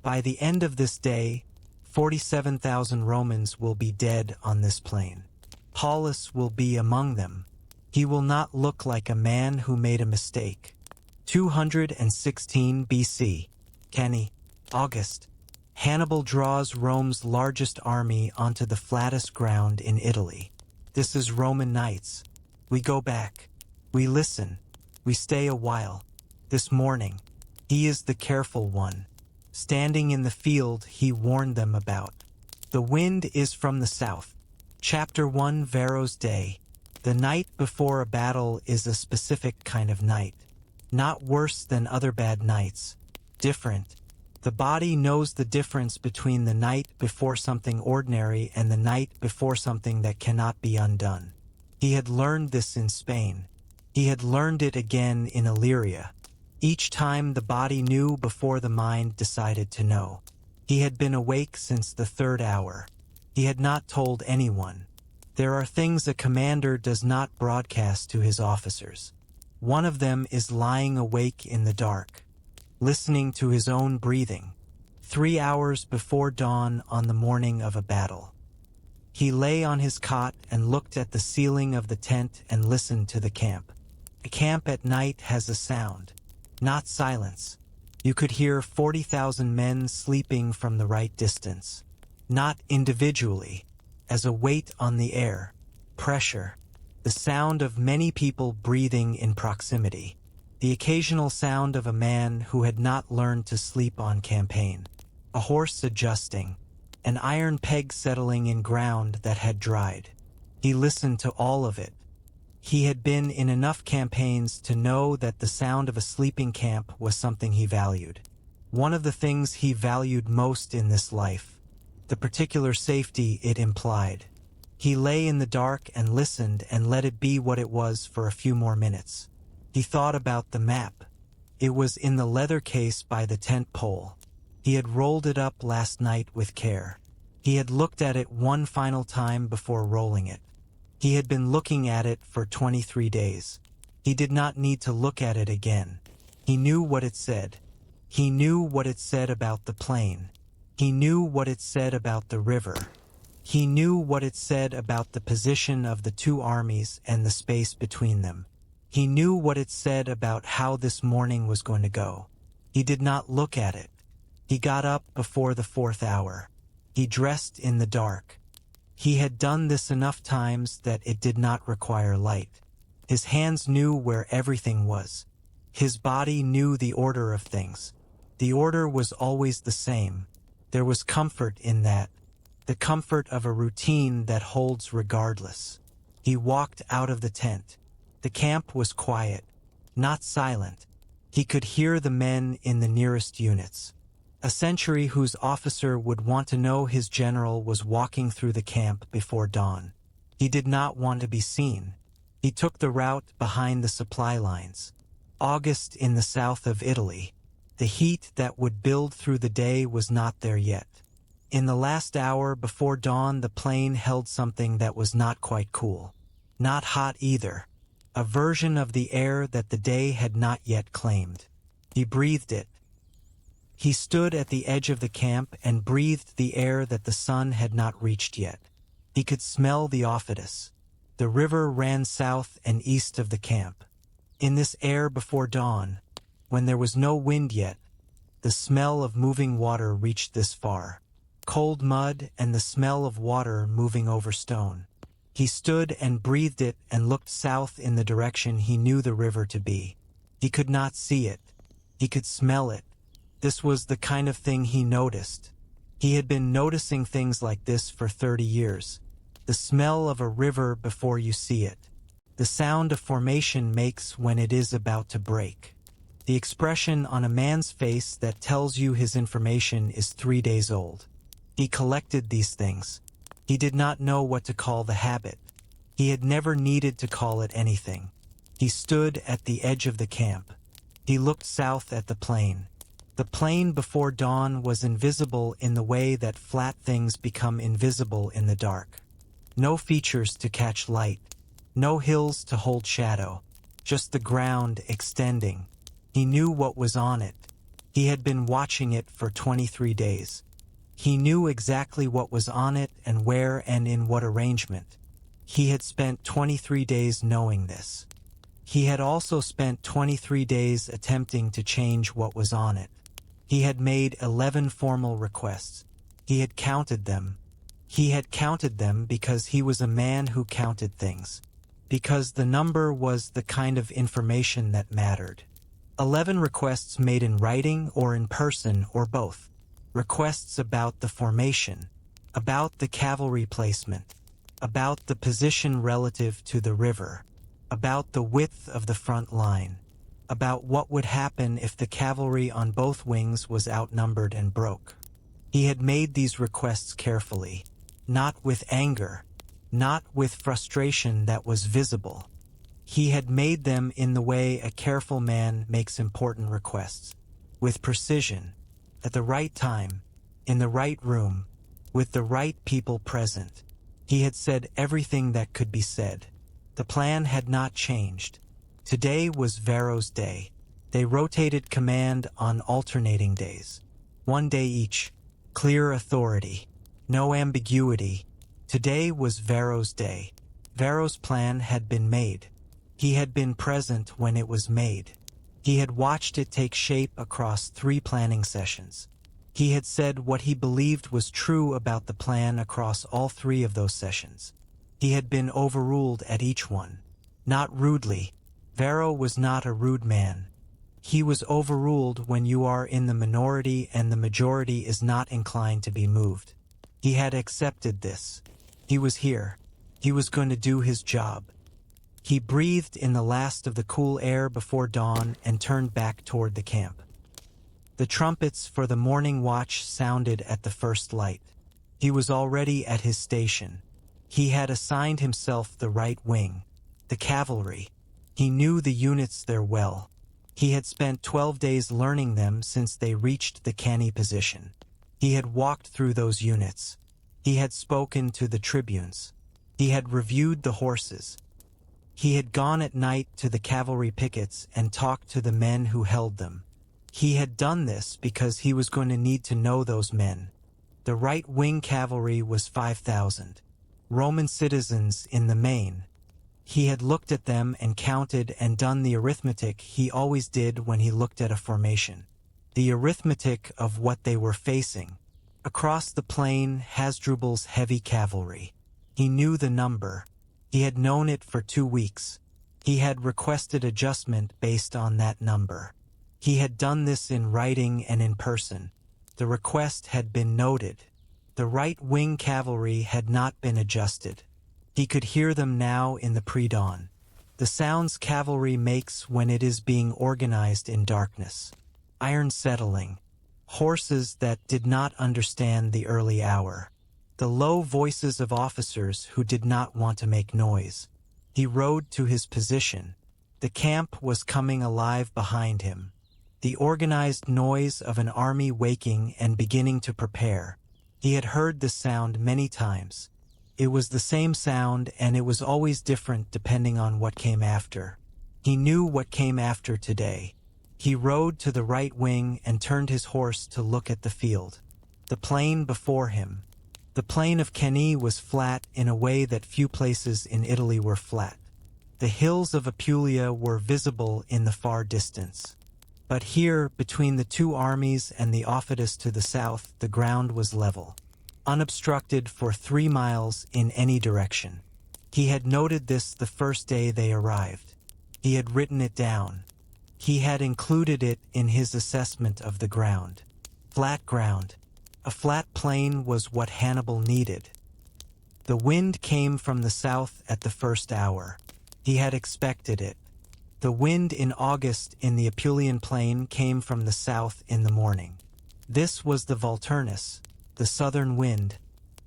By the end of this day, 47,000 Romans will be dead on this plain. Paullus will be among them. He will not look like a man who made a mistake. 216 BC. Cannae, August. Hannibal draws Rome's largest army onto the flattest ground in Italy. This is Roman Knights. We go back. We listen. We stay a while. This morning, he is the careful one. Standing in the field he warned them about. The wind is from the south. Chapter 1, Varro's Day. The night before a battle is a specific kind of night. Not worse than other bad nights. Different. The body knows the difference between the night before something ordinary and the night before something that cannot be undone. He had learned this in Spain. He had learned it again in Illyria. Each time the body knew before the mind decided to know. He had been awake since the 3rd hour. He had not told anyone. There are things a commander does not broadcast to his officers. One of them is lying awake in the dark, listening to his own breathing, 3 hours before dawn on the morning of a battle. He lay on his cot and looked at the ceiling of the tent and listened to the camp. A camp at night has a sound. Not silence. You could hear 40,000 men sleeping from the right distance. Not individually, as a weight on the air, pressure, the sound of many people breathing in proximity, the occasional sound of a man who had not learned to sleep on campaign, a horse adjusting, an iron peg settling in ground that had dried. He listened to all of it. He had been in enough campaigns to know that the sound of a sleeping camp was something he valued. One of the things he valued most in this life, the particular safety it implied. He lay in the dark and listened and let it be what it was for a few more minutes. He thought about the map. It was in the leather case by the tent pole. He had rolled it up last night with care. He had looked at it one final time before rolling it. He had been looking at it for 23 days. He did not need to look at it again. He knew what it said. He knew what it said about the plain. He knew what it said about the river. He knew what it said about the position of the two armies and the space between them. He knew what it said about how this morning was going to go. He did not look at it. He got up before the 4th hour. He dressed in the dark. He had done this enough times that it did not require light. His hands knew where everything was. His body knew the order of things. The order was always the same. There was comfort in that. The comfort of a routine that holds regardless. He walked out of the tent. The camp was quiet, not silent. He could hear the men in the nearest units. A century whose officer would want to know his general was walking through the camp before dawn. He did not want to be seen. He took the route behind the supply lines. August in the south of Italy. The heat that would build through the day was not there yet. In the last hour before dawn, the plain held something that was not quite cool. Not hot either. A version of the air that the day had not yet claimed. He breathed it. He stood at the edge of the camp and breathed the air that the sun had not reached yet. He could smell the ofidus. The river ran south and east of the camp. In this air before dawn, when there was no wind yet, the smell of moving water reached this far. Cold mud and the smell of water moving over stone. He stood and breathed it and looked south in the direction he knew the river to be. He could not see it. He could smell it. This was the kind of thing he noticed. He had been noticing things like this for 30 years. The smell of a river before you see it. The sound a formation makes when it is about to break. The expression on a man's face that tells you his information is 3 days old. He collected these things. He did not know what to call the habit. He had never needed to call it anything. He stood at the edge of the camp. He looked south at the plain. The plain before dawn was invisible in the way that flat things become invisible in the dark. No features to catch light. No hills to hold shadow. Just the ground extending. He knew what was on it. He had been watching it for 23 days. He knew exactly what was on it and where and in what arrangement. He had spent 23 days knowing this. He had also spent 23 days attempting to change what was on it. He had made 11 formal requests. He had counted them. He had counted them because he was a man who counted things. Because the number was the kind of information that mattered. 11 requests made in writing or in person or both. Requests about the formation, about the cavalry placement, about the position relative to the river, about the width of the front line, about what would happen if the cavalry on both wings was outnumbered and broke. He had made these requests carefully, not with anger, not with frustration that was visible. He had made them in the way a careful man makes important requests, with precision, at the right time, in the right room, with the right people present. He had said everything that could be said. The plan had not changed. Today was Varro's day. They rotated command on alternating days. 1 day each. Clear authority. No ambiguity. Today was Varro's day. Varro's plan had been made. He had been present when it was made. He had watched it take shape across 3 planning sessions. He had said what he believed was true about the plan across all 3 of those sessions. He had been overruled at each one. Not rudely. Varro was not a rude man. He was overruled when you are in the minority and the majority is not inclined to be moved. He had accepted this. He was here. He was going to do his job. He breathed in the last of the cool air before dawn and turned back toward the camp. The trumpets for the morning watch sounded at the first light. He was already at his station. He had assigned himself the right wing, the cavalry. He knew the units there well. He had spent 12 days learning them since they reached the Cannae position. He had walked through those units. He had spoken to the tribunes. He had reviewed the horses. He had gone at night to the cavalry pickets and talked to the men who held them. He had done this because he was going to need to know those men. The right-wing cavalry was 5,000. Roman citizens in the main. He had looked at them and counted and done the arithmetic he always did when he looked at a formation. The arithmetic of what they were facing. Across the plain, Hasdrubal's heavy cavalry. He knew the number. He had known it for 2 weeks. He had requested adjustment based on that number. He had done this in writing and in person. The request had been noted. The right-wing cavalry had not been adjusted. He could hear them now in the pre-dawn. The sounds cavalry makes when it is being organized in darkness. Iron settling. Horses that did not understand the early hour. The low voices of officers who did not want to make noise. He rode to his position. The camp was coming alive behind him. The organized noise of an army waking and beginning to prepare. He had heard the sound many times. It was the same sound, and it was always different depending on what came after. He knew what came after today. He rode to the right wing and turned his horse to look at the field. The plain before him. The plain of Cannae was flat in a way that few places in Italy were flat. The hills of Apulia were visible in the far distance. But here, between the 2 armies and the Aufidus to the south, the ground was level. Unobstructed for 3 miles in any direction. He had noted this the first day they arrived. He had written it down. He had included it in his assessment of the ground. Flat ground. A flat plain was what Hannibal needed. The wind came from the south at the first hour. He had expected it. The wind in August in the Apulian plain came from the south in the morning. This was the Volturnus, the southern wind,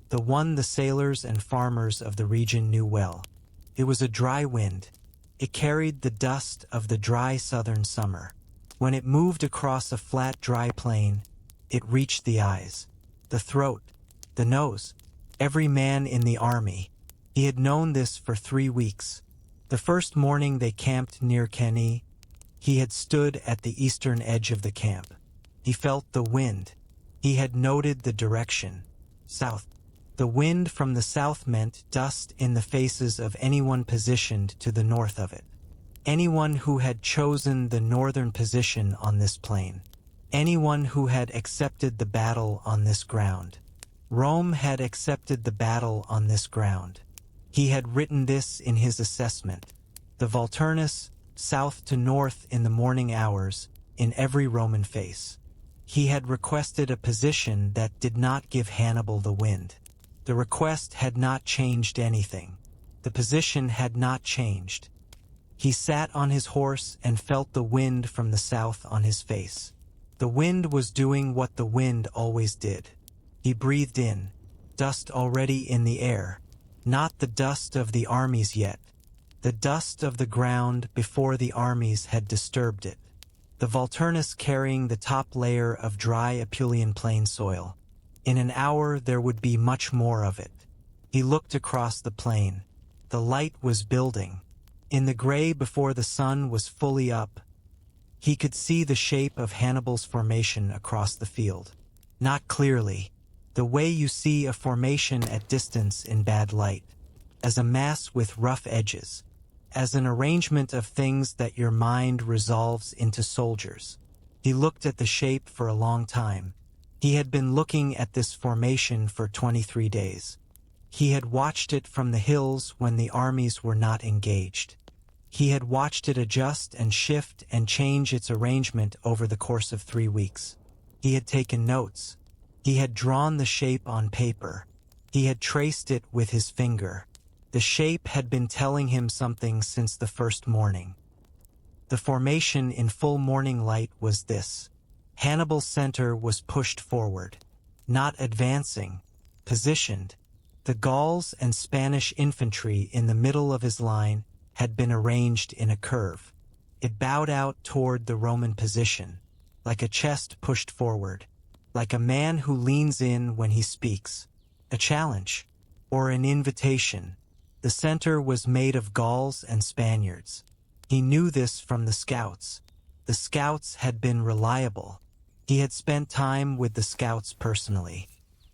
the one the sailors and farmers of the region knew well. It was a dry wind. It carried the dust of the dry southern summer. When it moved across a flat, dry plain, it reached the eyes, the throat, the nose, every man in the army. He had known this for 3 weeks. The first morning they camped near Cannae, he had stood at the eastern edge of the camp. He felt the wind. He had noted the direction. South. The wind from the south meant dust in the faces of anyone positioned to the north of it. Anyone who had chosen the northern position on this plain. Anyone who had accepted the battle on this ground. Rome had accepted the battle on this ground. He had written this in his assessment. The Volturnus, south to north in the morning hours, in every Roman face. He had requested a position that did not give Hannibal the wind. The request had not changed anything. The position had not changed. He sat on his horse and felt the wind from the south on his face. The wind was doing what the wind always did. He breathed in, dust already in the air, not the dust of the armies yet, the dust of the ground before the armies had disturbed it. The Volturnus carrying the top layer of dry Apulian plain soil. In an hour there would be much more of it. He looked across the plain. The light was building. In the gray before the sun was fully up, he could see the shape of Hannibal's formation across the field. Not clearly, the way you see a formation at distance in bad light, as a mass with rough edges, as an arrangement of things that your mind resolves into soldiers. He looked at the shape for a long time. He had been looking at this formation for 23 days. He had watched it from the hills when the armies were not engaged. He had watched it adjust and shift and change its arrangement over the course of 3 weeks. He had taken notes. He had drawn the shape on paper. He had traced it with his finger. The shape had been telling him something since the first morning. The formation in full morning light was this. Hannibal's center was pushed forward, not advancing, positioned. The Gauls and Spanish infantry in the middle of his line had been arranged in a curve. It bowed out toward the Roman position, like a chest pushed forward, like a man who leans in when he speaks, a challenge, or an invitation. The center was made of Gauls and Spaniards. He knew this from the scouts. The scouts had been reliable. He had spent time with the scouts personally.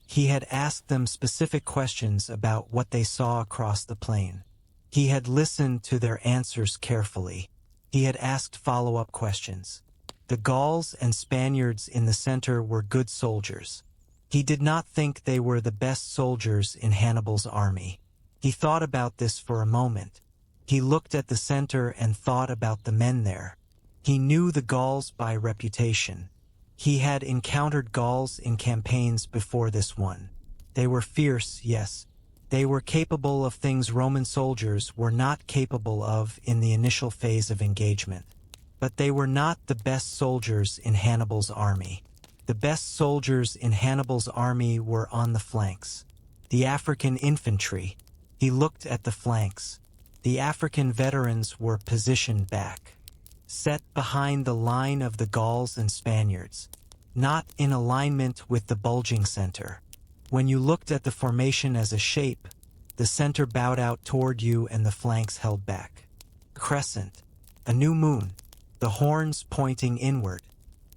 He had asked them specific questions about what they saw across the plain. He had listened to their answers carefully. He had asked follow-up questions. The Gauls and Spaniards in the center were good soldiers. He did not think they were the best soldiers in Hannibal's army. He thought about this for a moment. He looked at the center and thought about the men there. He knew the Gauls by reputation. He had encountered Gauls in campaigns before this one. They were fierce, yes. They were capable of things Roman soldiers were not capable of in the initial phase of engagement. But they were not the best soldiers in Hannibal's army. The best soldiers in Hannibal's army were on the flanks. The African infantry. He looked at the flanks. The African veterans were positioned back, set behind the line of the Gauls and Spaniards, not in alignment with the bulging center. When you looked at the formation as a shape, the center bowed out toward you and the flanks held back. Crescent, a new moon, the horns pointing inward.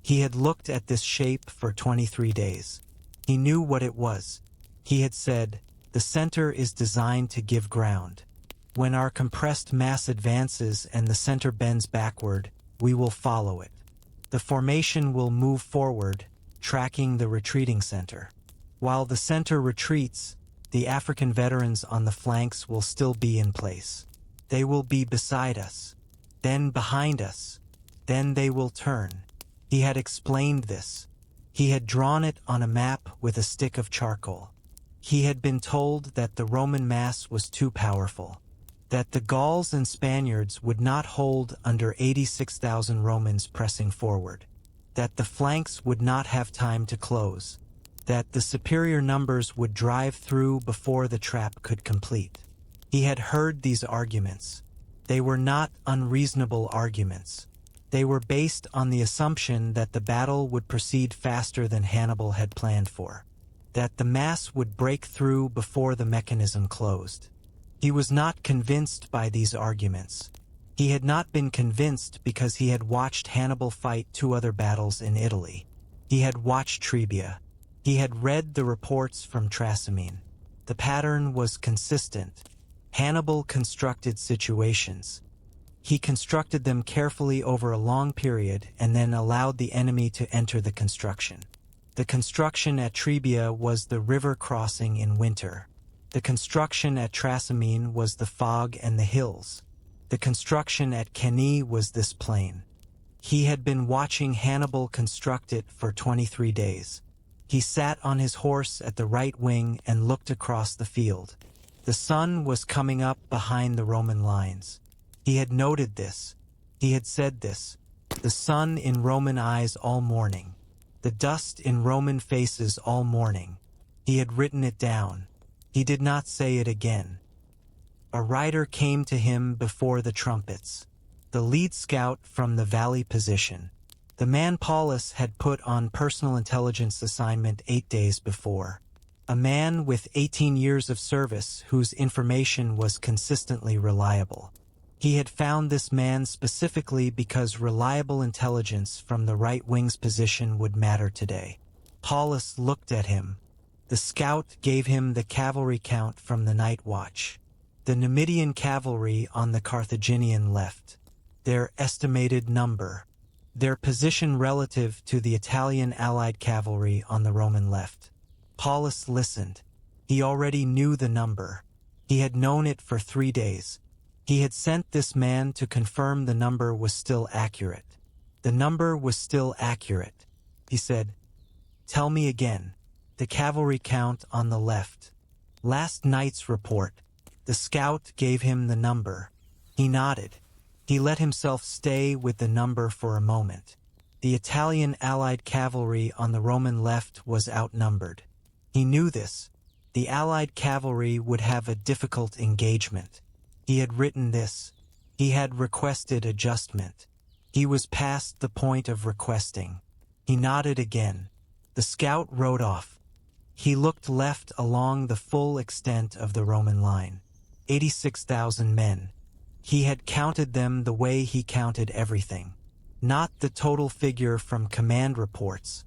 He had looked at this shape for 23 days. He knew what it was. He had said, the center is designed to give ground. When our compressed mass advances and the center bends backward, we will follow it. The formation will move forward, tracking the retreating center. While the center retreats, the African veterans on the flanks will still be in place. They will be beside us, then behind us, then they will turn. He had explained this. He had drawn it on a map with a stick of charcoal. He had been told that the Roman mass was too powerful, that the Gauls and Spaniards would not hold under 86,000 Romans pressing forward, that the flanks would not have time to close, that the superior numbers would drive through before the trap could complete. He had heard these arguments. They were not unreasonable arguments. They were based on the assumption that the battle would proceed faster than Hannibal had planned for, that the mass would break through before the mechanism closed. He was not convinced by these arguments. He had not been convinced because he had watched Hannibal fight 2 other battles in Italy. He had watched Trebia. He had read the reports from Trasimene. The pattern was consistent. Hannibal constructed situations. He constructed them carefully over a long period and then allowed the enemy to enter the construction. The construction at Trebia was the river crossing in winter. The construction at Trasimene was the fog and the hills. The construction at Cannae was this plain. He had been watching Hannibal construct it for 23 days. He sat on his horse at the right wing and looked across the field. The sun was coming up behind the Roman lines. He had noted this. He had said this. The sun in Roman eyes all morning. The dust in Roman faces all morning. He had written it down. He did not say it again. A rider came to him before the trumpets. The lead scout from the valley position. The man Paullus had put on personal intelligence assignment 8 days before. A man with 18 years of service whose information was consistently reliable. He had found this man specifically because reliable intelligence from the right wing's position would matter today. Paullus looked at him. The scout gave him the cavalry count from the night watch. The Numidian cavalry on the Carthaginian left. Their estimated number. Their position relative to the Italian allied cavalry on the Roman left. Paullus listened. He already knew the number. He had known it for 3 days. He had sent this man to confirm the number was still accurate. The number was still accurate. He said, "Tell me again. The cavalry count on the left." Last night's report. The scout gave him the number. He nodded. He let himself stay with the number for a moment. The Italian allied cavalry on the Roman left was outnumbered. He knew this. The allied cavalry would have a difficult engagement. He had written this. He had requested adjustment. He was past the point of requesting. He nodded again. The scout rode off. He looked left along the full extent of the Roman line. 86,000 men. He had counted them the way he counted everything. Not the total figure from command reports.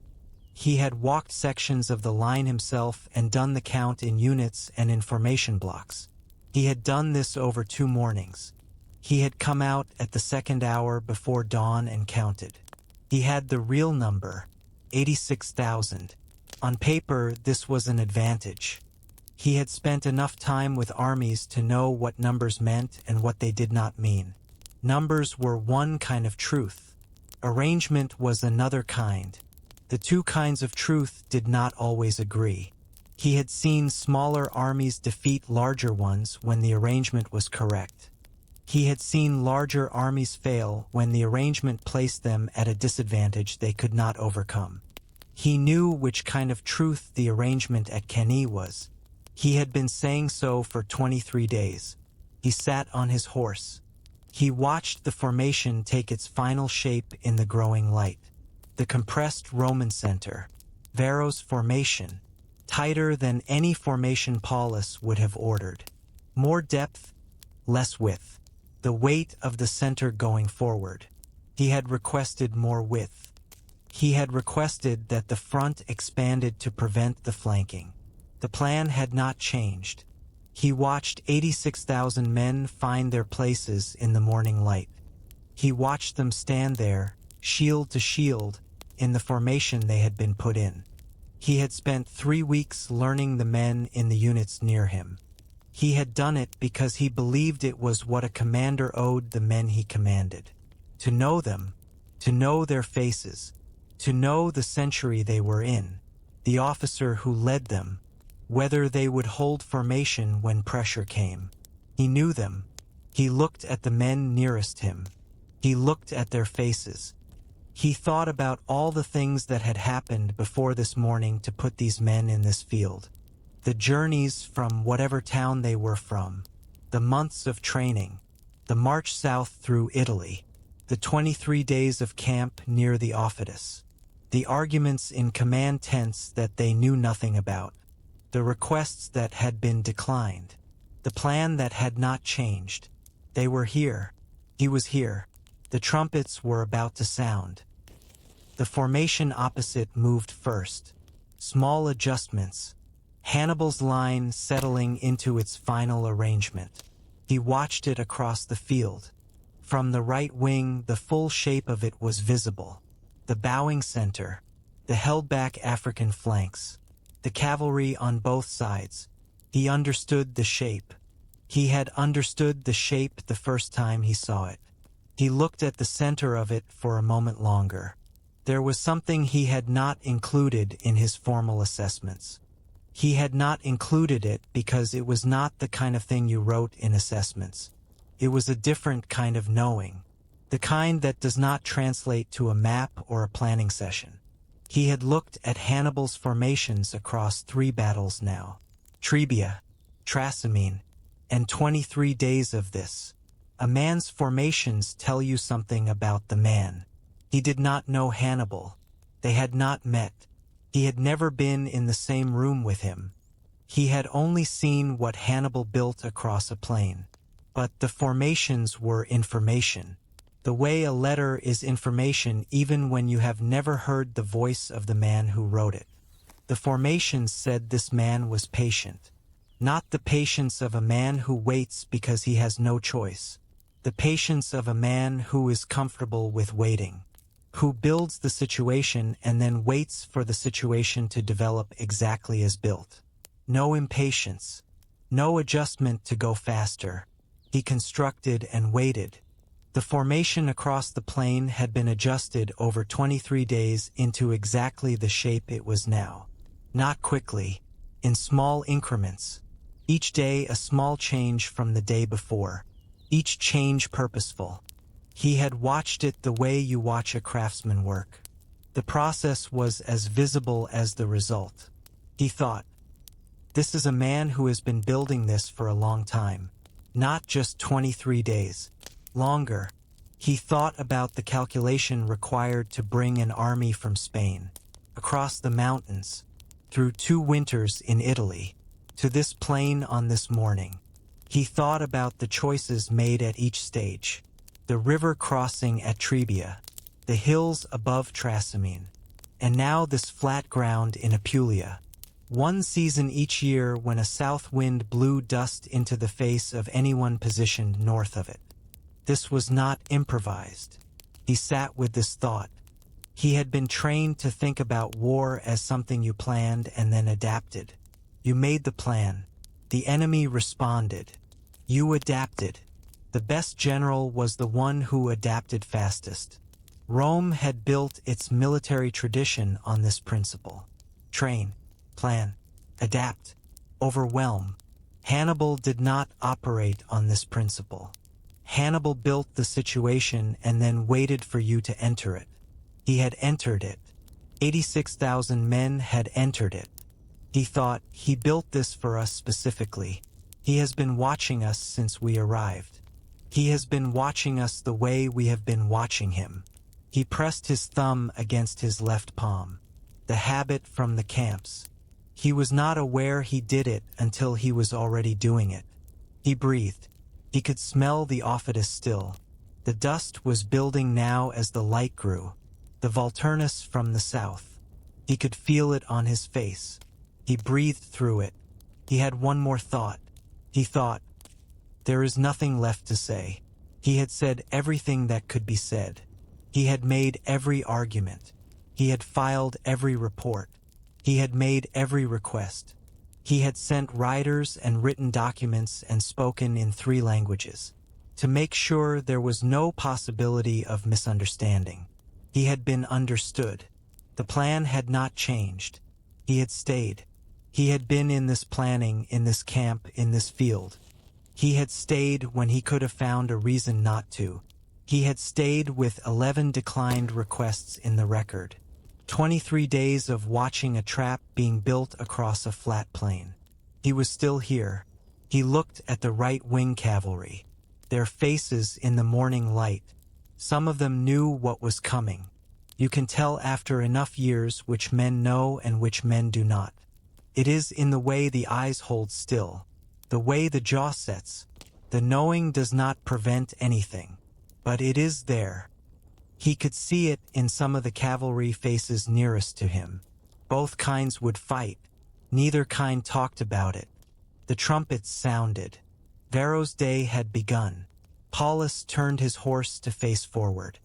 He had walked sections of the line himself and done the count in units and in formation blocks. He had done this over 2 mornings. He had come out at the 2nd hour before dawn and counted. He had the real number, 86,000. On paper, this was an advantage. He had spent enough time with armies to know what numbers meant and what they did not mean. Numbers were one kind of truth. Arrangement was another kind. The 2 kinds of truth did not always agree. He had seen smaller armies defeat larger ones when the arrangement was correct. He had seen larger armies fail when the arrangement placed them at a disadvantage they could not overcome. He knew which kind of truth the arrangement at Cannae was. He had been saying so for 23 days. He sat on his horse. He watched the formation take its final shape in the growing light. The compressed Roman center. Varro's formation. Tighter than any formation Paullus would have ordered. More depth, less width. The weight of the center going forward. He had requested more width. He had requested that the front expanded to prevent the flanking. The plan had not changed. He watched 86,000 men find their places in the morning light. He watched them stand there, shield to shield, in the formation they had been put in. He had spent 3 weeks learning the men in the units near him. He had done it because he believed it was what a commander owed the men he commanded. To know them, to know their faces, to know the century they were in, the officer who led them, whether they would hold formation when pressure came. He knew them. He looked at the men nearest him. He looked at their faces. He thought about all the things that had happened before this morning to put these men in this field. The journeys from whatever town they were from, the months of training, the march south through Italy, the 23 days of camp near the Aufidus, the arguments in command tents that they knew nothing about, the requests that had been declined, the plan that had not changed. They were here. He was here. The trumpets were about to sound. The formation opposite moved first. Small adjustments. Hannibal's line settling into its final arrangement. He watched it across the field. From the right wing, the full shape of it was visible. The bowing center, the held-back African flanks, the cavalry on both sides. He understood the shape. He had understood the shape the first time he saw it. He looked at the center of it for a moment longer. There was something he had not included in his formal assessments. He had not included it because it was not the kind of thing you wrote in assessments. It was a different kind of knowing, the kind that does not translate to a map or a planning session. He had looked at Hannibal's formations across 3 battles now. Trebia, Trasimene, and 23 days of this. A man's formations tell you something about the man. He did not know Hannibal. They had not met. He had never been in the same room with him. He had only seen what Hannibal built across a plain. But the formations were information. The way a letter is information even when you have never heard the voice of the man who wrote it. The formations said this man was patient. Not the patience of a man who waits because he has no choice. The patience of a man who is comfortable with waiting. Who builds the situation and then waits for the situation to develop exactly as built. No impatience. No adjustment to go faster. He constructed and waited. The formation across the plain had been adjusted over 23 days into exactly the shape it was now. Not quickly, in small increments. Each day a small change from the day before. Each change purposeful. He had watched it the way you watch a craftsman work. The process was as visible as the result. He thought, this is a man who has been building this for a long time. Not just 23 days. Longer. He thought about the calculation required to bring an army from Spain, across the mountains, through 2 winters in Italy, to this plain on this morning. He thought about the choices made at each stage. The river crossing at Trebia, the hills above Trasimene, and now this flat ground in Apulia. One season each year when a south wind blew dust into the face of anyone positioned north of it. This was not improvised. He sat with this thought. He had been trained to think about war as something you planned and then adapted. You made the plan. The enemy responded. You adapted. The best general was the one who adapted fastest. Rome had built its military tradition on this principle. Train, plan, adapt, overwhelm. Hannibal did not operate on this principle. Hannibal built the situation and then waited for you to enter it. He had entered it. 86,000 men had entered it. He thought, he built this for us specifically. He has been watching us since we arrived. He has been watching us the way we have been watching him. He pressed his thumb against his left palm. The habit from the camps. He was not aware he did it until he was already doing it. He breathed. He could smell the ofidus still. The dust was building now as the light grew. The Volturnus from the south. He could feel it on his face. He breathed through it. He had one more thought. He thought, there is nothing left to say. He had said everything that could be said. He had made every argument. He had filed every report. He had made every request. He had sent riders and written documents and spoken in 3 languages. To make sure there was no possibility of misunderstanding. He had been understood. The plan had not changed. He had stayed. He had been in this planning, in this camp, in this field. He had stayed when he could have found a reason not to. He had stayed with 11 declined requests in the record. 23 days of watching a trap being built across a flat plain. He was still here. He looked at the right-wing cavalry. Their faces in the morning light. Some of them knew what was coming. You can tell after enough years which men know and which men do not. It is in the way the eyes hold still. The way the jaw sets. The knowing does not prevent anything. But it is there. He could see it in some of the cavalry faces nearest to him. Both kinds would fight. Neither kind talked about it. The trumpets sounded. Varro's day had begun. Paullus turned his horse to face forward.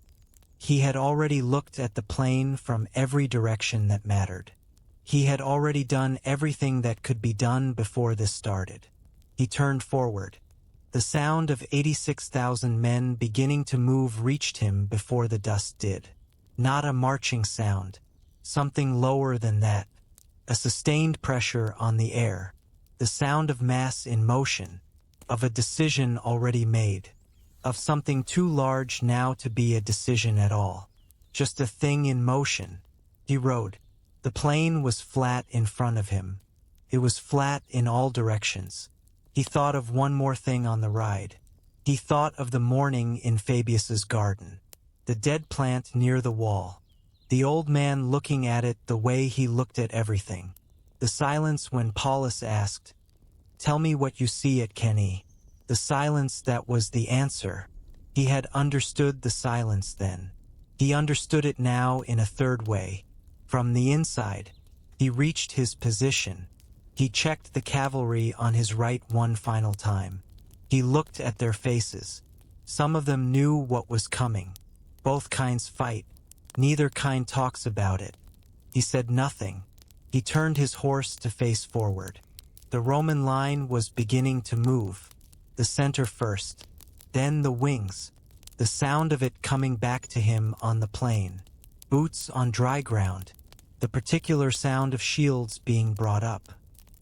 He had already looked at the plain from every direction that mattered. He had already done everything that could be done before this started. He turned forward. The sound of 86,000 men beginning to move reached him before the dust did. Not a marching sound. Something lower than that. A sustained pressure on the air. The sound of mass in motion. Of a decision already made. Of something too large now to be a decision at all. Just a thing in motion. He rode. The plain was flat in front of him. It was flat in all directions. He thought of one more thing on the ride. He thought of the morning in Fabius's garden. The dead plant near the wall. The old man looking at it the way he looked at everything. The silence when Paullus asked, "Tell me what you see at Cannae." The silence that was the answer. He had understood the silence then. He understood it now in a third way. From the inside, he reached his position. He checked the cavalry on his right one final time. He looked at their faces. Some of them knew what was coming. Both kinds fight. Neither kind talks about it. He said nothing. He turned his horse to face forward. The Roman line was beginning to move. The center first, then the wings. The sound of it coming back to him on the plain. Boots on dry ground. The particular sound of shields being brought up.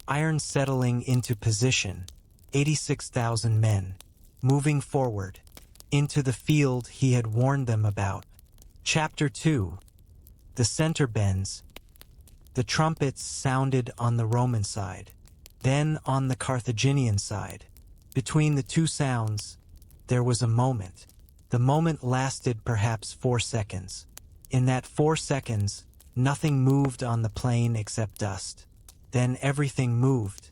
Iron settling into position. 86,000 men. Moving forward. Into the field he had warned them about. Chapter 2. The center bends. The trumpets sounded on the Roman side. Then on the Carthaginian side. Between the two sounds, there was a moment. The moment lasted perhaps 4 seconds. In that 4 seconds, nothing moved on the plain except dust. Then everything moved.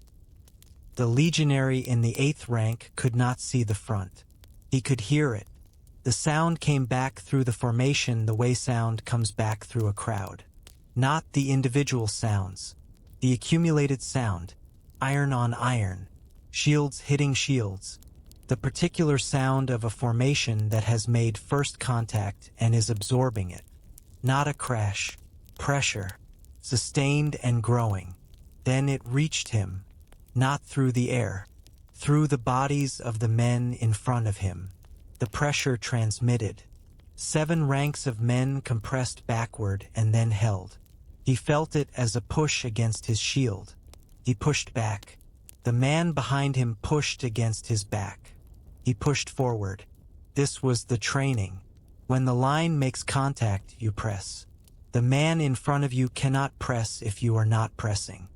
The legionary in the 8th rank could not see the front. He could hear it. The sound came back through the formation the way sound comes back through a crowd. Not the individual sounds. The accumulated sound. Iron on iron. Shields hitting shields. The particular sound of a formation that has made first contact and is absorbing it. Not a crash. Pressure. Sustained and growing. Then it reached him. Not through the air. Through the bodies of the men in front of him. The pressure transmitted. 7 ranks of men compressed backward and then held. He felt it as a push against his shield. He pushed back. The man behind him pushed against his back. He pushed forward. This was the training. When the line makes contact, you press. The man in front of you cannot press if you are not pressing.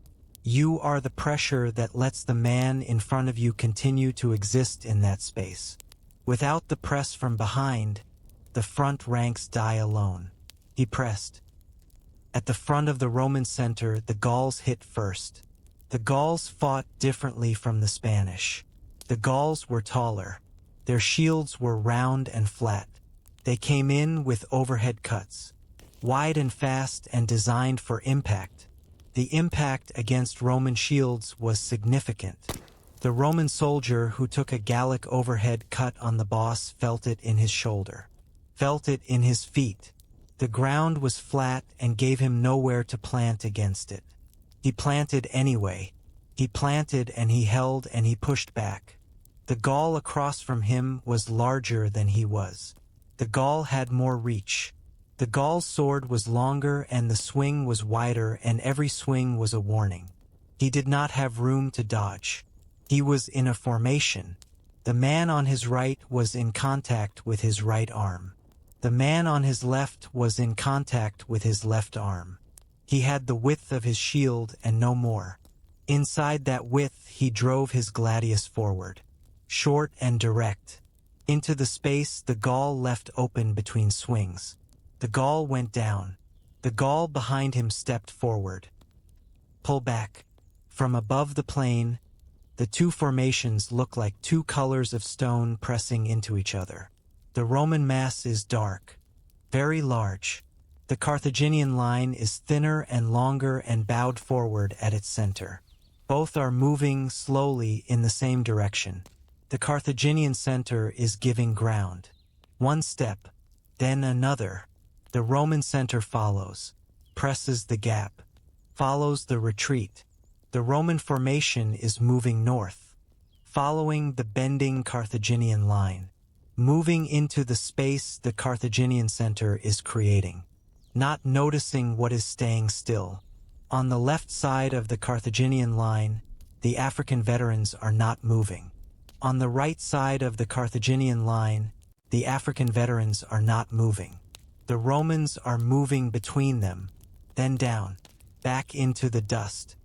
You are the pressure that lets the man in front of you continue to exist in that space. Without the press from behind, the front ranks die alone. He pressed. At the front of the Roman center, the Gauls hit first. The Gauls fought differently from the Spanish. The Gauls were taller. Their shields were round and flat. They came in with overhead cuts. Wide and fast and designed for impact. The impact against Roman shields was significant. The Roman soldier who took a Gallic overhead cut on the boss felt it in his shoulder. Felt it in his feet. The ground was flat and gave him nowhere to plant against it. He planted anyway. He planted and he held and he pushed back. The Gaul across from him was larger than he was. The Gaul had more reach. The Gaul's sword was longer and the swing was wider and every swing was a warning. He did not have room to dodge. He was in a formation. The man on his right was in contact with his right arm. The man on his left was in contact with his left arm. He had the width of his shield and no more. Inside that width he drove his gladius forward. Short and direct. Into the space the Gaul left open between swings. The Gaul went down. The Gaul behind him stepped forward. Pull back. From above the plain, the two formations look like two colors of stone pressing into each other. The Roman mass is dark. very large. The Carthaginian line is thinner and longer and bowed forward at its center. Both are moving slowly in the same direction. The Carthaginian center is giving ground. One step, then another. The Roman center follows, presses the gap, follows the retreat. The Roman formation is moving north, following the bending Carthaginian line, moving into the space the Carthaginian center is creating, not noticing what is staying still. On the left side of the Carthaginian line, the African veterans are not moving. On the right side of the Carthaginian line, the African veterans are not moving. The Romans are moving between them, then down, back into the dust.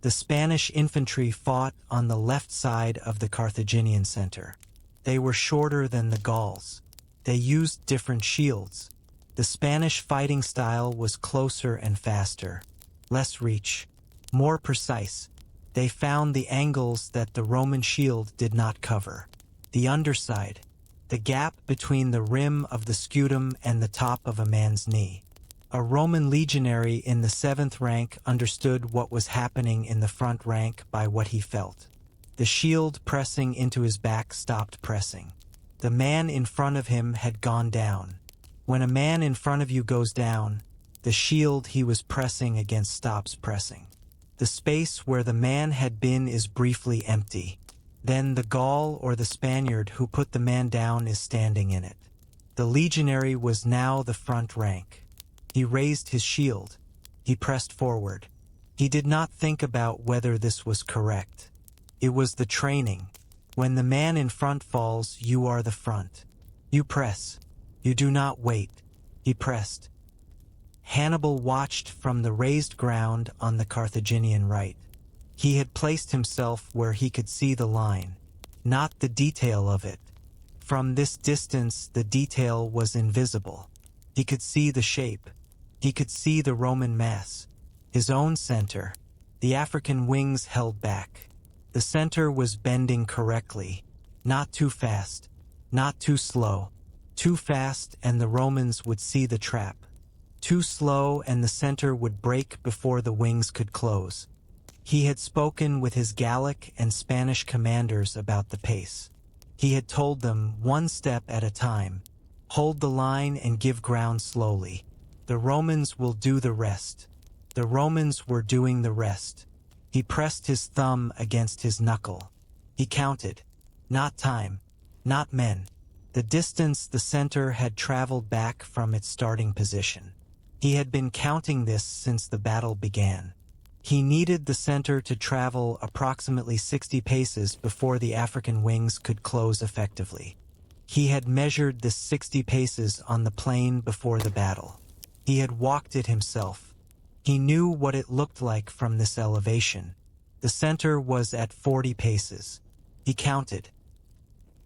The Spanish infantry fought on the left side of the Carthaginian center. They were shorter than the Gauls. They used different shields. The Spanish fighting style was closer and faster, less reach, more precise. They found the angles that the Roman shield did not cover. The underside, the gap between the rim of the scutum and the top of a man's knee. A Roman legionary in the 7th rank understood what was happening in the front rank by what he felt. The shield pressing into his back stopped pressing. The man in front of him had gone down. When a man in front of you goes down, the shield he was pressing against stops pressing. The space where the man had been is briefly empty. Then the Gaul or the Spaniard who put the man down is standing in it. The legionary was now the front rank. He raised his shield. He pressed forward. He did not think about whether this was correct. It was the training. When the man in front falls, you are the front. You press. You do not wait. He pressed. Hannibal watched from the raised ground on the Carthaginian right. He had placed himself where he could see the line, not the detail of it. From this distance, the detail was invisible. He could see the shape. He could see the Roman mass, his own center. The African wings held back. The center was bending correctly, not too fast, not too slow. Too fast and the Romans would see the trap. Too slow and the center would break before the wings could close. He had spoken with his Gallic and Spanish commanders about the pace. He had told them, one step at a time, hold the line and give ground slowly. The Romans will do the rest. The Romans were doing the rest. He pressed his thumb against his knuckle. He counted. Not time. Not men. The distance the center had traveled back from its starting position. He had been counting this since the battle began. He needed the center to travel approximately 60 paces before the African wings could close effectively. He had measured this 60 paces on the plain before the battle. He had walked it himself. He knew what it looked like from this elevation. The center was at 40 paces. He counted.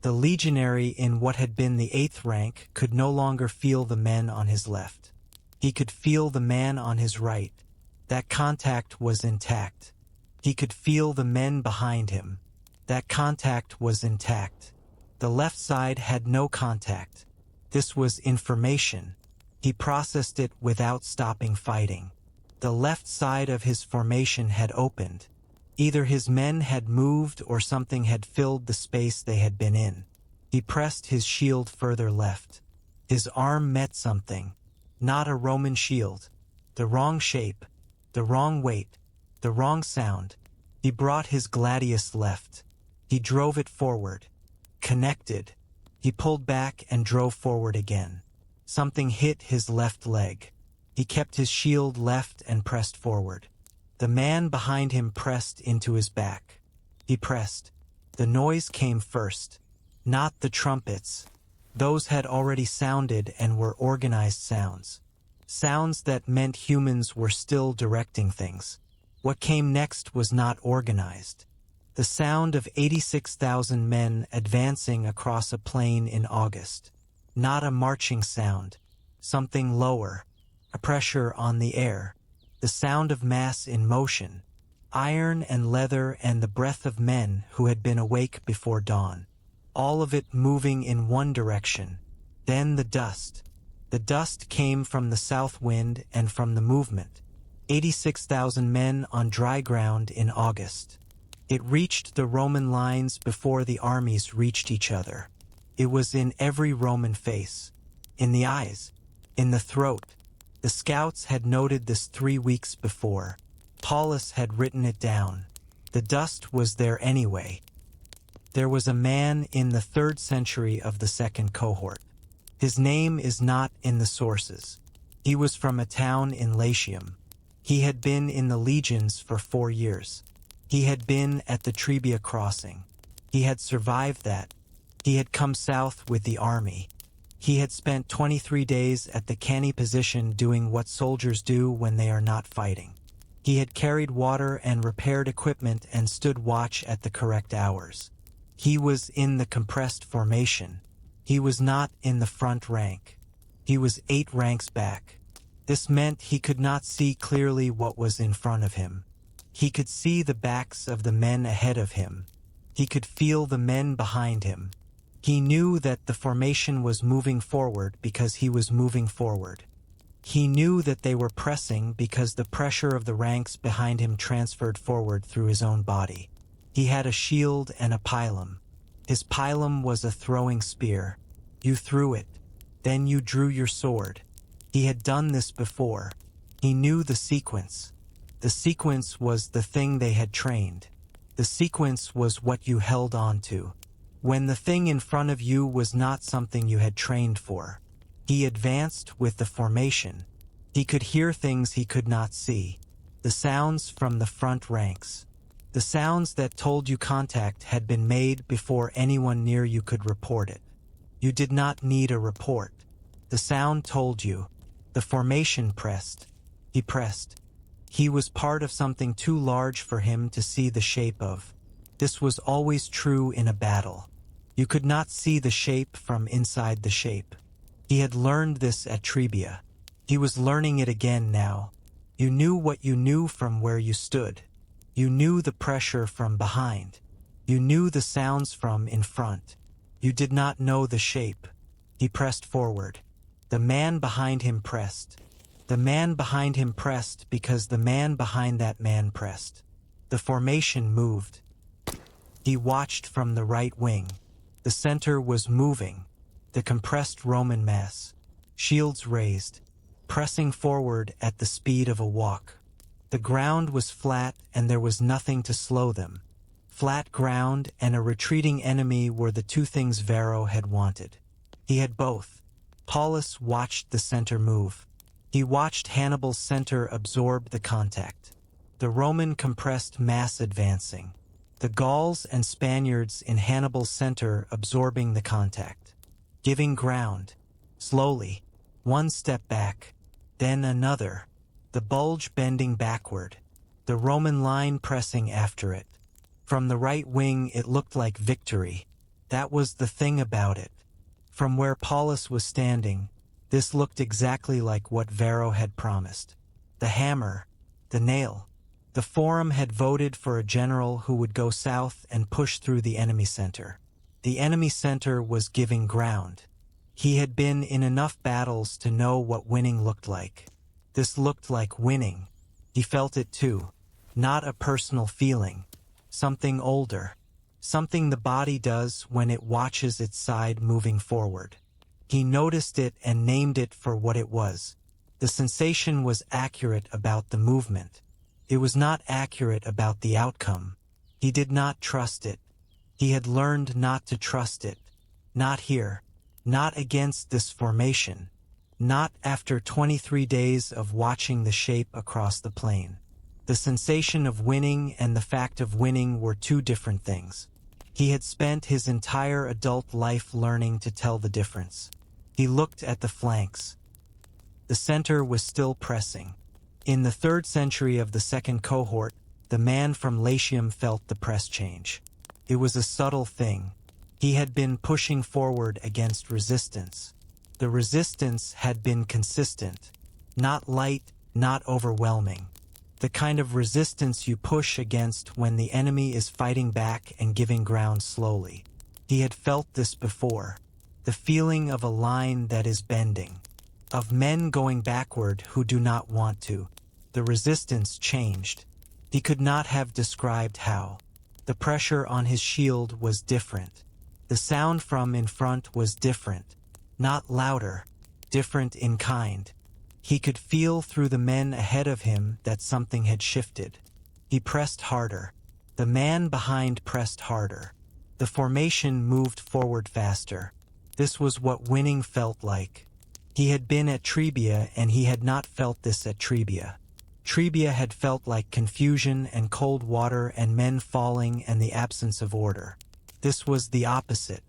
The legionary in what had been the 8th rank could no longer feel the men on his left. He could feel the man on his right. That contact was intact. He could feel the men behind him. That contact was intact. The left side had no contact. This was information. He processed it without stopping fighting. The left side of his formation had opened. Either his men had moved or something had filled the space they had been in. He pressed his shield further left. His arm met something. Not a Roman shield. The wrong shape. The wrong weight. The wrong sound. He brought his gladius left. He drove it forward. Connected. He pulled back and drove forward again. Something hit his left leg. He kept his shield left and pressed forward. The man behind him pressed into his back. He pressed. The noise came first. Not the trumpets. Those had already sounded and were organized sounds. Sounds that meant humans were still directing things. What came next was not organized. The sound of 86,000 men advancing across a plain in August. Not a marching sound. Something lower. A pressure on the air. The sound of mass in motion, iron and leather and the breath of men who had been awake before dawn. All of it moving in one direction. Then the dust. The dust came from the south wind and from the movement. 86,000 men on dry ground in August. It reached the Roman lines before the armies reached each other. It was in every Roman face, in the eyes, in the throat. The scouts had noted this 3 weeks before. Paullus had written it down. The dust was there anyway. There was a man in the 3rd century of the 2nd cohort. His name is not in the sources. He was from a town in Latium. He had been in the legions for 4 years. He had been at the Trebia crossing. He had survived that. He had come south with the army. He had spent 23 days at the Cannae position doing what soldiers do when they are not fighting. He had carried water and repaired equipment and stood watch at the correct hours. He was in the compressed formation. He was not in the front rank. He was 8 ranks back. This meant he could not see clearly what was in front of him. He could see the backs of the men ahead of him. He could feel the men behind him. He knew that the formation was moving forward because he was moving forward. He knew that they were pressing because the pressure of the ranks behind him transferred forward through his own body. He had a shield and a pilum. His pilum was a throwing spear. You threw it. Then you drew your sword. He had done this before. He knew the sequence. The sequence was the thing they had trained. The sequence was what you held on to. When the thing in front of you was not something you had trained for. He advanced with the formation. He could hear things he could not see. The sounds from the front ranks. The sounds that told you contact had been made before anyone near you could report it. You did not need a report. The sound told you. The formation pressed. He pressed. He was part of something too large for him to see the shape of. This was always true in a battle. You could not see the shape from inside the shape. He had learned this at Trebia. He was learning it again now. You knew what you knew from where you stood. You knew the pressure from behind. You knew the sounds from in front. You did not know the shape. He pressed forward. The man behind him pressed. The man behind him pressed because the man behind that man pressed. The formation moved. He watched from the right wing. The center was moving. The compressed Roman mass. Shields raised. Pressing forward at the speed of a walk. The ground was flat and there was nothing to slow them. Flat ground and a retreating enemy were the two things Varro had wanted. He had both. Paullus watched the center move. He watched Hannibal's center absorb the contact. The Roman compressed mass advancing. The Gauls and Spaniards in Hannibal's center absorbing the contact. Giving ground. Slowly. One step back. Then another. The bulge bending backward. The Roman line pressing after it. From the right wing it looked like victory. That was the thing about it. From where Paullus was standing, this looked exactly like what Varro had promised. The hammer, the nail. The Forum had voted for a general who would go south and push through the enemy center. The enemy center was giving ground. He had been in enough battles to know what winning looked like. This looked like winning. He felt it too. Not a personal feeling. Something older. Something the body does when it watches its side moving forward. He noticed it and named it for what it was. The sensation was accurate about the movement. It was not accurate about the outcome. He did not trust it. He had learned not to trust it. Not here. Not against this formation. Not after 23 days of watching the shape across the plain. The sensation of winning and the fact of winning were two different things. He had spent his entire adult life learning to tell the difference. He looked at the flanks. The center was still pressing. In the 3rd century of the 2nd cohort, the man from Latium felt the press change. It was a subtle thing. He had been pushing forward against resistance. The resistance had been consistent. Not light, not overwhelming. The kind of resistance you push against when the enemy is fighting back and giving ground slowly. He had felt this before. The feeling of a line that is bending. of men going backward who do not want to. The resistance changed. He could not have described how. The pressure on his shield was different. The sound from in front was different. Not louder, different in kind. He could feel through the men ahead of him that something had shifted. He pressed harder. The man behind pressed harder. The formation moved forward faster. This was what winning felt like. He had been at Trebia and he had not felt this at Trebia. Trebia had felt like confusion and cold water and men falling and the absence of order. This was the opposite.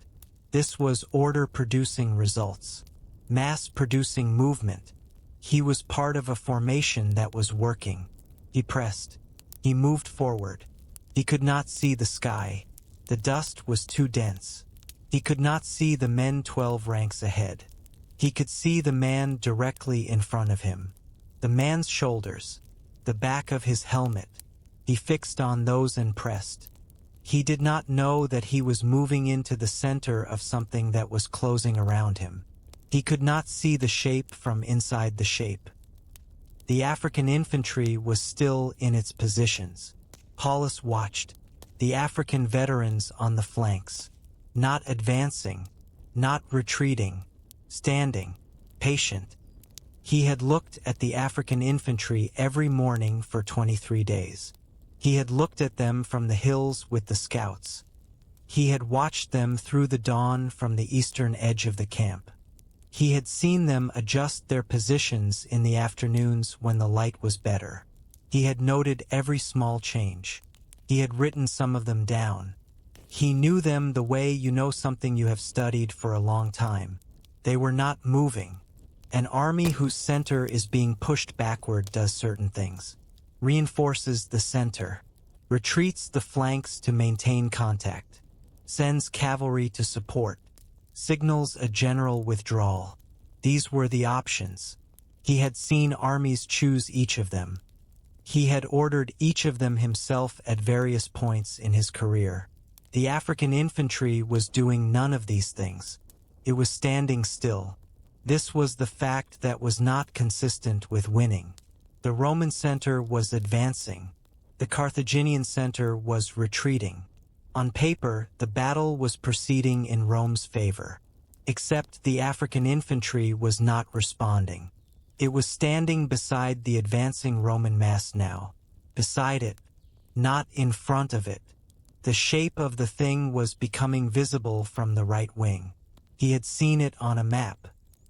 This was order producing results. Mass producing movement. He was part of a formation that was working. He pressed. He moved forward. He could not see the sky. The dust was too dense. He could not see the men 12 ranks ahead. He could see the man directly in front of him. The man's shoulders. The back of his helmet. He fixed on those and pressed. He did not know that he was moving into the center of something that was closing around him. He could not see the shape from inside the shape. The African infantry was still in its positions. Paullus watched. The African veterans on the flanks. Not advancing. Not retreating. Standing. Patient. He had looked at the African infantry every morning for 23 days. He had looked at them from the hills with the scouts. He had watched them through the dawn from the eastern edge of the camp. He had seen them adjust their positions in the afternoons when the light was better. He had noted every small change. He had written some of them down. He knew them the way you know something you have studied for a long time. They were not moving. An army whose center is being pushed backward does certain things. Reinforces the center. Retreats the flanks to maintain contact. Sends cavalry to support. Signals a general withdrawal. These were the options. He had seen armies choose each of them. He had ordered each of them himself at various points in his career. The African infantry was doing none of these things. It was standing still. This was the fact that was not consistent with winning. The Roman center was advancing. The Carthaginian center was retreating. On paper, the battle was proceeding in Rome's favor. Except the African infantry was not responding. It was standing beside the advancing Roman mass now. Beside it, not in front of it. The shape of the thing was becoming visible from the right wing. He had seen it on a map.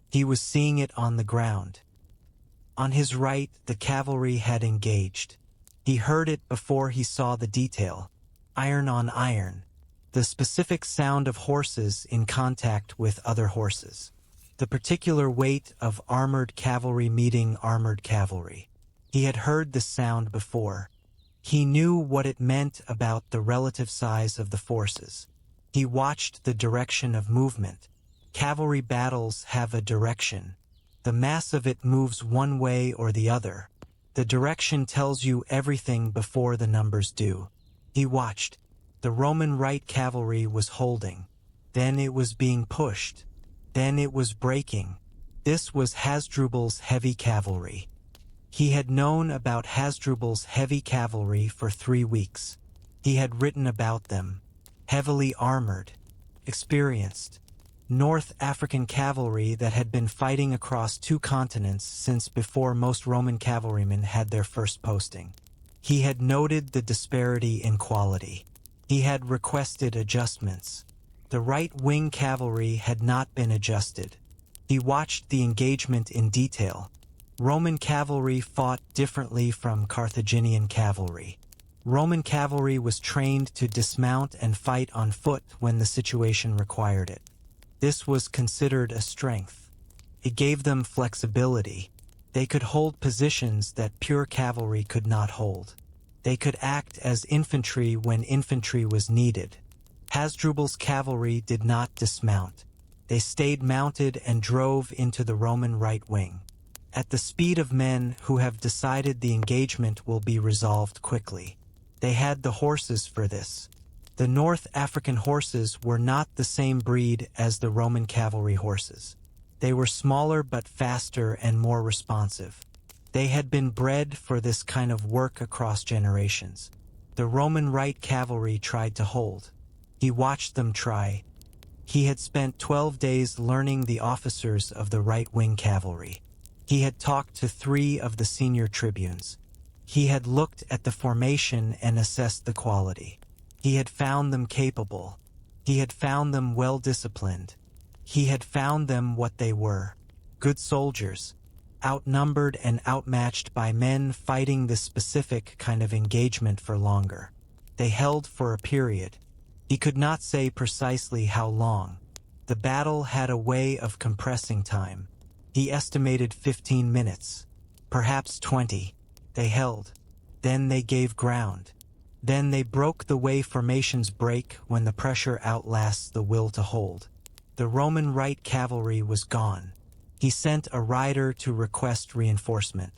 He was seeing it on the ground. On his right, the cavalry had engaged. He heard it before he saw the detail. Iron on iron. The specific sound of horses in contact with other horses. The particular weight of armored cavalry meeting armored cavalry. He had heard this sound before. He knew what it meant about the relative size of the forces. He watched the direction of movement. Cavalry battles have a direction. The mass of it moves one way or the other. The direction tells you everything before the numbers do. He watched. The Roman right cavalry was holding. Then it was being pushed. Then it was breaking. This was Hasdrubal's heavy cavalry. He had known about Hasdrubal's heavy cavalry for 3 weeks. He had written about them. Heavily armored. Experienced. North African cavalry that had been fighting across 2 continents since before most Roman cavalrymen had their first posting. He had noted the disparity in quality. He had requested adjustments. The right-wing cavalry had not been adjusted. He watched the engagement in detail. Roman cavalry fought differently from Carthaginian cavalry. Roman cavalry was trained to dismount and fight on foot when the situation required it. This was considered a strength. It gave them flexibility. They could hold positions that pure cavalry could not hold. They could act as infantry when infantry was needed. Hasdrubal's cavalry did not dismount. They stayed mounted and drove into the Roman right wing. At the speed of men who have decided the engagement will be resolved quickly. They had the horses for this. The North African horses were not the same breed as the Roman cavalry horses. They were smaller but faster and more responsive. They had been bred for this kind of work across generations. The Roman right cavalry tried to hold. He watched them try. He had spent 12 days learning the officers of the right-wing cavalry. He had talked to 3 of the senior tribunes. He had looked at the formation and assessed the quality. He had found them capable. He had found them well-disciplined. He had found them what they were: good soldiers, outnumbered and outmatched by men fighting this specific kind of engagement for longer. They held for a period. He could not say precisely how long. The battle had a way of compressing time. He estimated 15 minutes, perhaps 20. They held. Then they gave ground. Then they broke the way formations break when the pressure outlasts the will to hold. The Roman right cavalry was gone. He sent a rider to request reinforcement.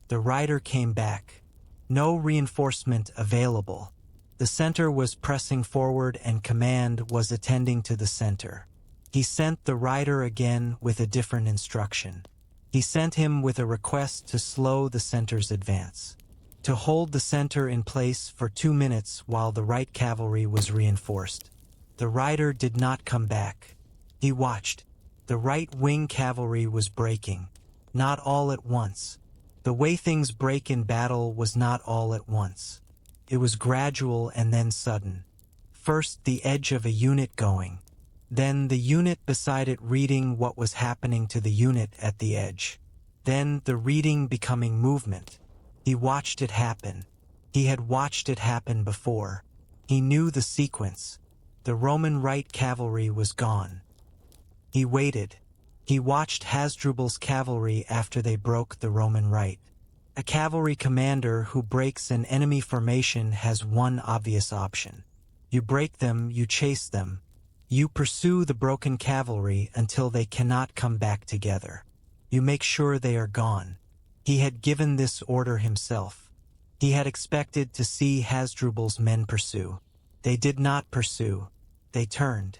The rider came back. No reinforcement available. The center was pressing forward and command was attending to the center. He sent the rider again with a different instruction. He sent him with a request to slow the center's advance, to hold the center in place for 2 minutes while the right cavalry was reinforced. The rider did not come back. He watched. The right-wing cavalry was breaking, not all at once. The way things break in battle was not all at once. It was gradual and then sudden. First the edge of a unit going, then the unit beside it reading what was happening to the unit at the edge. Then the reading becoming movement. He watched it happen. He had watched it happen before. He knew the sequence. The Roman right cavalry was gone. He waited. He watched Hasdrubal's cavalry after they broke the Roman right. A cavalry commander who breaks an enemy formation has one obvious option. You break them, you chase them. You pursue the broken cavalry until they cannot come back together. You make sure they are gone. He had given this order himself. He had expected to see Hasdrubal's men pursue. They did not pursue. They turned.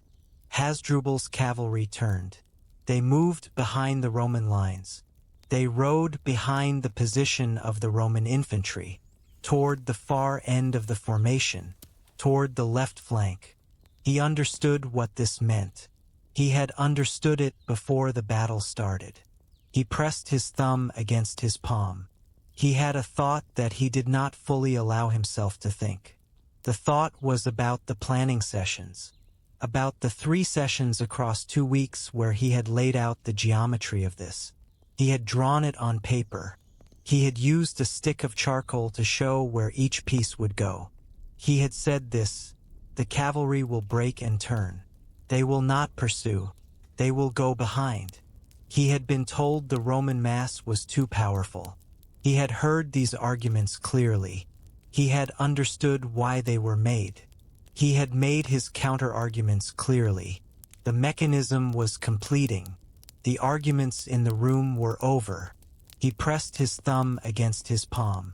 Hasdrubal's cavalry turned. They moved behind the Roman lines. They rode behind the position of the Roman infantry, toward the far end of the formation, toward the left flank. He understood what this meant. He had understood it before the battle started. He pressed his thumb against his palm. He had a thought that he did not fully allow himself to think. The thought was about the planning sessions, about the 3 sessions across 2 weeks where he had laid out the geometry of this. He had drawn it on paper. He had used a stick of charcoal to show where each piece would go. He had said this: the cavalry will break and turn. They will not pursue. They will go behind. He had been told the Roman mass was too powerful. He had heard these arguments clearly. He had understood why they were made. He had made his counter-arguments clearly. The mechanism was completing. The arguments in the room were over. He pressed his thumb against his palm.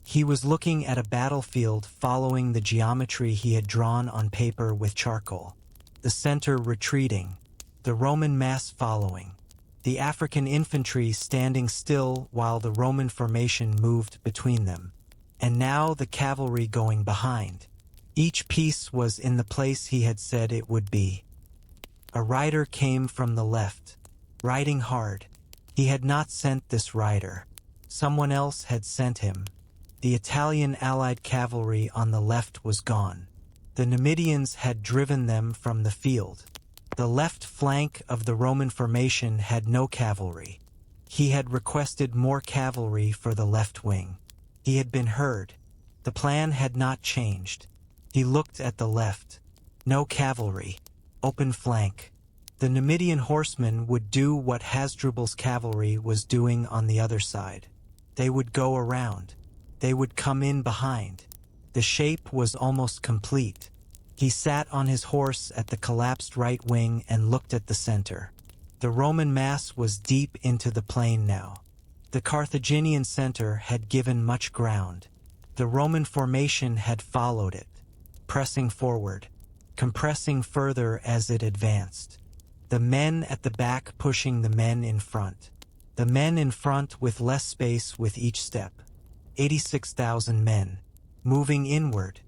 He was looking at a battlefield following the geometry he had drawn on paper with charcoal. The center retreating, the Roman mass following, the African infantry standing still while the Roman formation moved between them, and now the cavalry going behind. Each piece was in the place he had said it would be. A rider came from the left, riding hard. He had not sent this rider. Someone else had sent him. The Italian allied cavalry on the left was gone. The Numidians had driven them from the field. The left flank of the Roman formation had no cavalry. He had requested more cavalry for the left wing. He had been heard. The plan had not changed. He looked at the left. No cavalry. Open flank. The Numidian horsemen would do what Hasdrubal's cavalry was doing on the other side. They would go around. They would come in behind. The shape was almost complete. He sat on his horse at the collapsed right wing and looked at the center. The Roman mass was deep into the plain now. The Carthaginian center had given much ground. The Roman formation had followed it, pressing forward, compressing further as it advanced. the men at the back pushing the men in front. The men in front with less space with each step. 86,000 men, moving inward.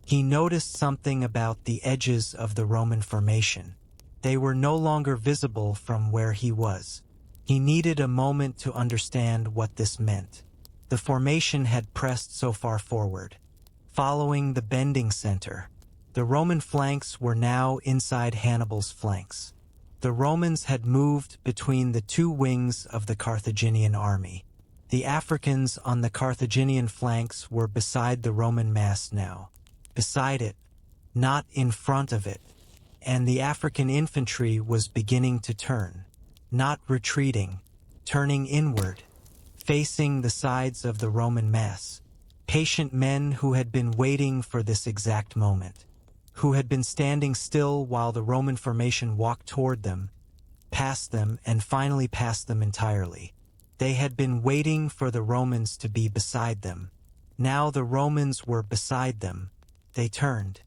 He noticed something about the edges of the Roman formation. They were no longer visible from where he was. He needed a moment to understand what this meant. The formation had pressed so far forward, following the bending center. The Roman flanks were now inside Hannibal's flanks. The Romans had moved between the two wings of the Carthaginian army. The Africans on the Carthaginian flanks were beside the Roman mass now. Beside it, not in front of it. And the African infantry was beginning to turn, not retreating, turning inward, facing the sides of the Roman mass. Patient men who had been waiting for this exact moment, who had been standing still while the Roman formation walked toward them, past them, and finally past them entirely. They had been waiting for the Romans to be beside them. Now the Romans were beside them. They turned.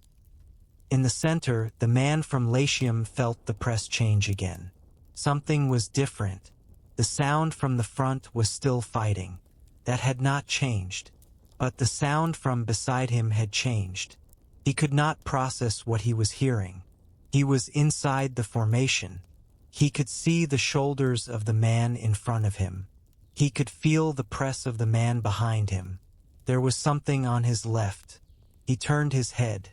In the center, the man from Latium felt the press change again. Something was different. The sound from the front was still fighting. That had not changed. But the sound from beside him had changed. He could not process what he was hearing. He was inside the formation. He could see the shoulders of the man in front of him. He could feel the press of the man behind him. There was something on his left. He turned his head.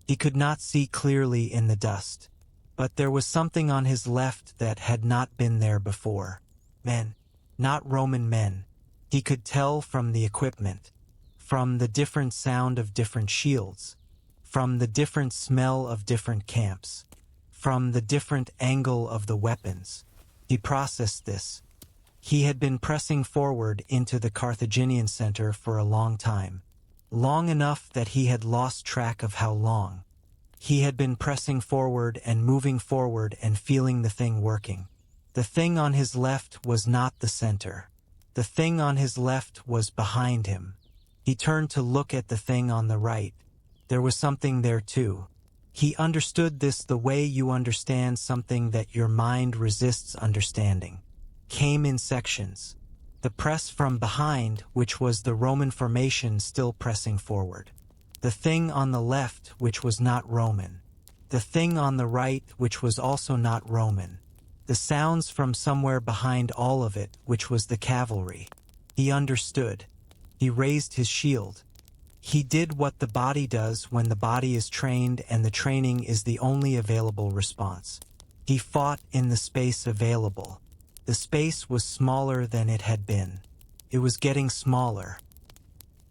He could not see clearly in the dust. But there was something on his left that had not been there before. Men, not Roman men. He could tell from the equipment, from the different sound of different shields, from the different smell of different camps, from the different angle of the weapons. He processed this. He had been pressing forward into the Carthaginian center for a long time. Long enough that he had lost track of how long. He had been pressing forward and moving forward and feeling the thing working. The thing on his left was not the center. The thing on his left was behind him. He turned to look at the thing on the right. There was something there too. He understood this the way you understand something that your mind resists understanding. Came in sections. The press from behind, which was the Roman formation still pressing forward. The thing on the left, which was not Roman. The thing on the right, which was also not Roman. The sounds from somewhere behind all of it, which was the cavalry. He understood. He raised his shield. He did what the body does when the body is trained and the training is the only available response. He fought in the space available. The space was smaller than it had been. It was getting smaller.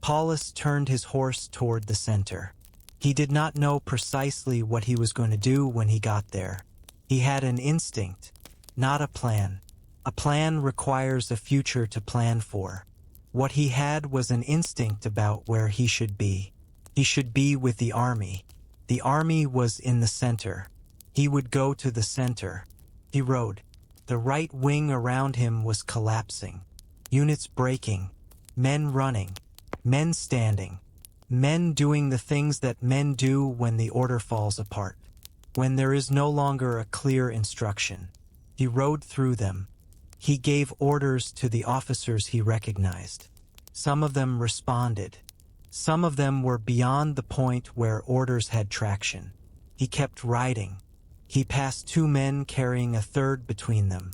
Paullus turned his horse toward the center. He did not know precisely what he was going to do when he got there. He had an instinct, not a plan. A plan requires a future to plan for. What he had was an instinct about where he should be. He should be with the army. The army was in the center. He would go to the center. He rode. The right wing around him was collapsing. Units breaking. Men running. Men standing. Men doing the things that men do when the order falls apart. When there is no longer a clear instruction. He rode through them. He gave orders to the officers he recognized. Some of them responded. Some of them were beyond the point where orders had traction. He kept riding. He passed two men carrying a third between them.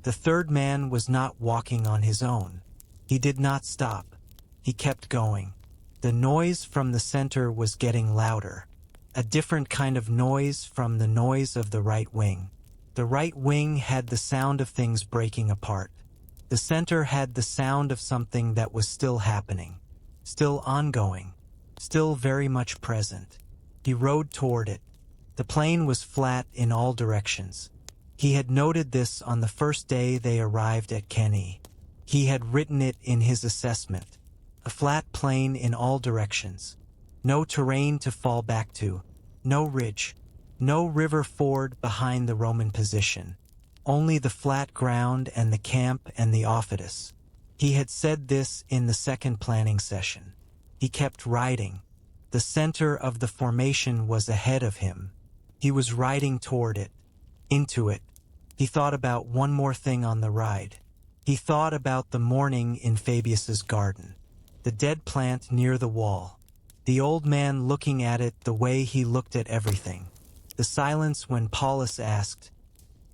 The third man was not walking on his own. He did not stop. He kept going. The noise from the center was getting louder. A different kind of noise from the noise of the right wing. The right wing had the sound of things breaking apart. The center had the sound of something that was still happening, still ongoing, still very much present. He rode toward it. The plain was flat in all directions. He had noted this on the first day they arrived at Cannae. He had written it in his assessment. A flat plain in all directions. No terrain to fall back to. No ridge. No river ford behind the Roman position. Only the flat ground and the camp and the office. He had said this in the second planning session. He kept riding. The center of the formation was ahead of him. He was riding toward it, into it. He thought about one more thing on the ride. He thought about the morning in Fabius's garden. The dead plant near the wall. The old man looking at it the way he looked at everything. The silence when Paullus asked,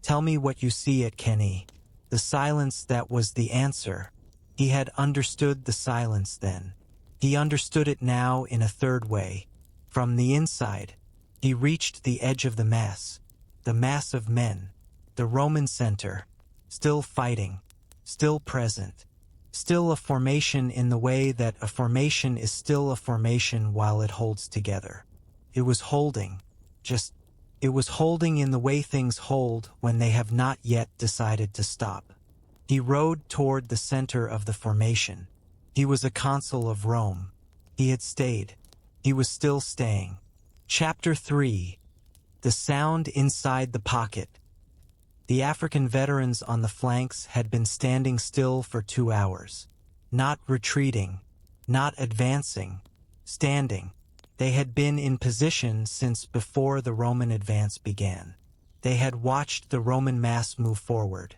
"Tell me what you see at Cannae." The silence that was the answer. He had understood the silence then. He understood it now in a third way. From the inside, he reached the edge of the mass of men, the Roman center, still fighting, still present, still a formation in the way that a formation is still a formation while it holds together. It was holding, it was holding in the way things hold when they have not yet decided to stop. He rode toward the center of the formation. He was a consul of Rome. He had stayed. He was still staying. Chapter 3. The sound inside the pocket. The African veterans on the flanks had been standing still for 2 hours. Not retreating, not advancing, standing. They had been in position since before the Roman advance began. They had watched the Roman mass move forward.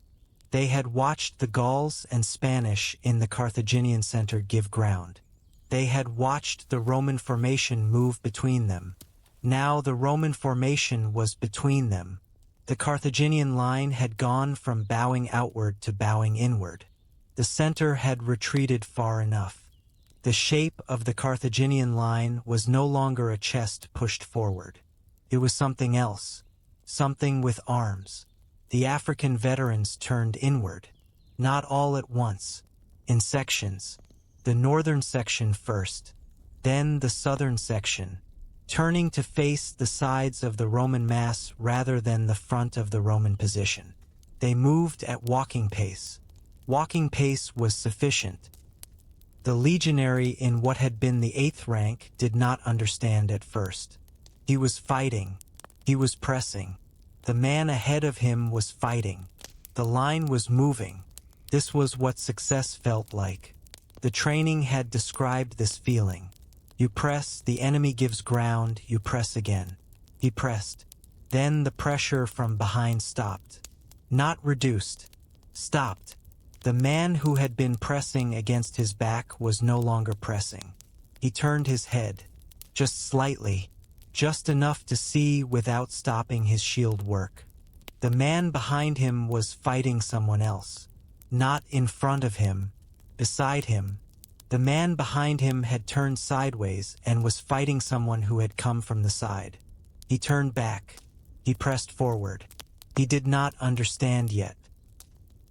They had watched the Gauls and Spanish in the Carthaginian center give ground. They had watched the Roman formation move between them. Now the Roman formation was between them. The Carthaginian line had gone from bowing outward to bowing inward. The center had retreated far enough. The shape of the Carthaginian line was no longer a chest pushed forward. It was something else, something with arms. The African veterans turned inward, not all at once, in sections. The northern section first, then the southern section, turning to face the sides of the Roman mass rather than the front of the Roman position. They moved at walking pace. Walking pace was sufficient. The legionary in what had been the 8th rank did not understand at first. He was fighting. He was pressing. The man ahead of him was fighting. The line was moving. This was what success felt like. The training had described this feeling. You press, the enemy gives ground, you press again. He pressed. Then the pressure from behind stopped. Not reduced. Stopped. The man who had been pressing against his back was no longer pressing. He turned his head. Just slightly. Just enough to see without stopping his shield work. The man behind him was fighting someone else. Not in front of him. Beside him. The man behind him had turned sideways and was fighting someone who had come from the side. He turned back. He pressed forward. He did not understand yet.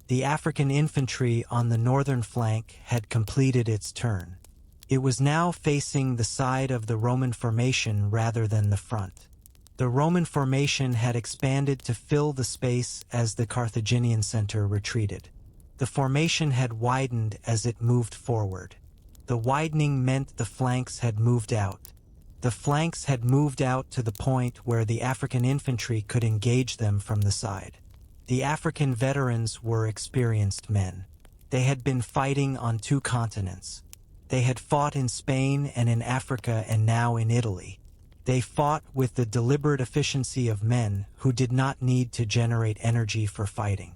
The African infantry on the northern flank had completed its turn. It was now facing the side of the Roman formation rather than the front. The Roman formation had expanded to fill the space as the Carthaginian center retreated. The formation had widened as it moved forward. The widening meant the flanks had moved out. The flanks had moved out to the point where the African infantry could engage them from the side. The African veterans were experienced men. They had been fighting on 2 continents. They had fought in Spain and in Africa and now in Italy. They fought with the deliberate efficiency of men who did not need to generate energy for fighting.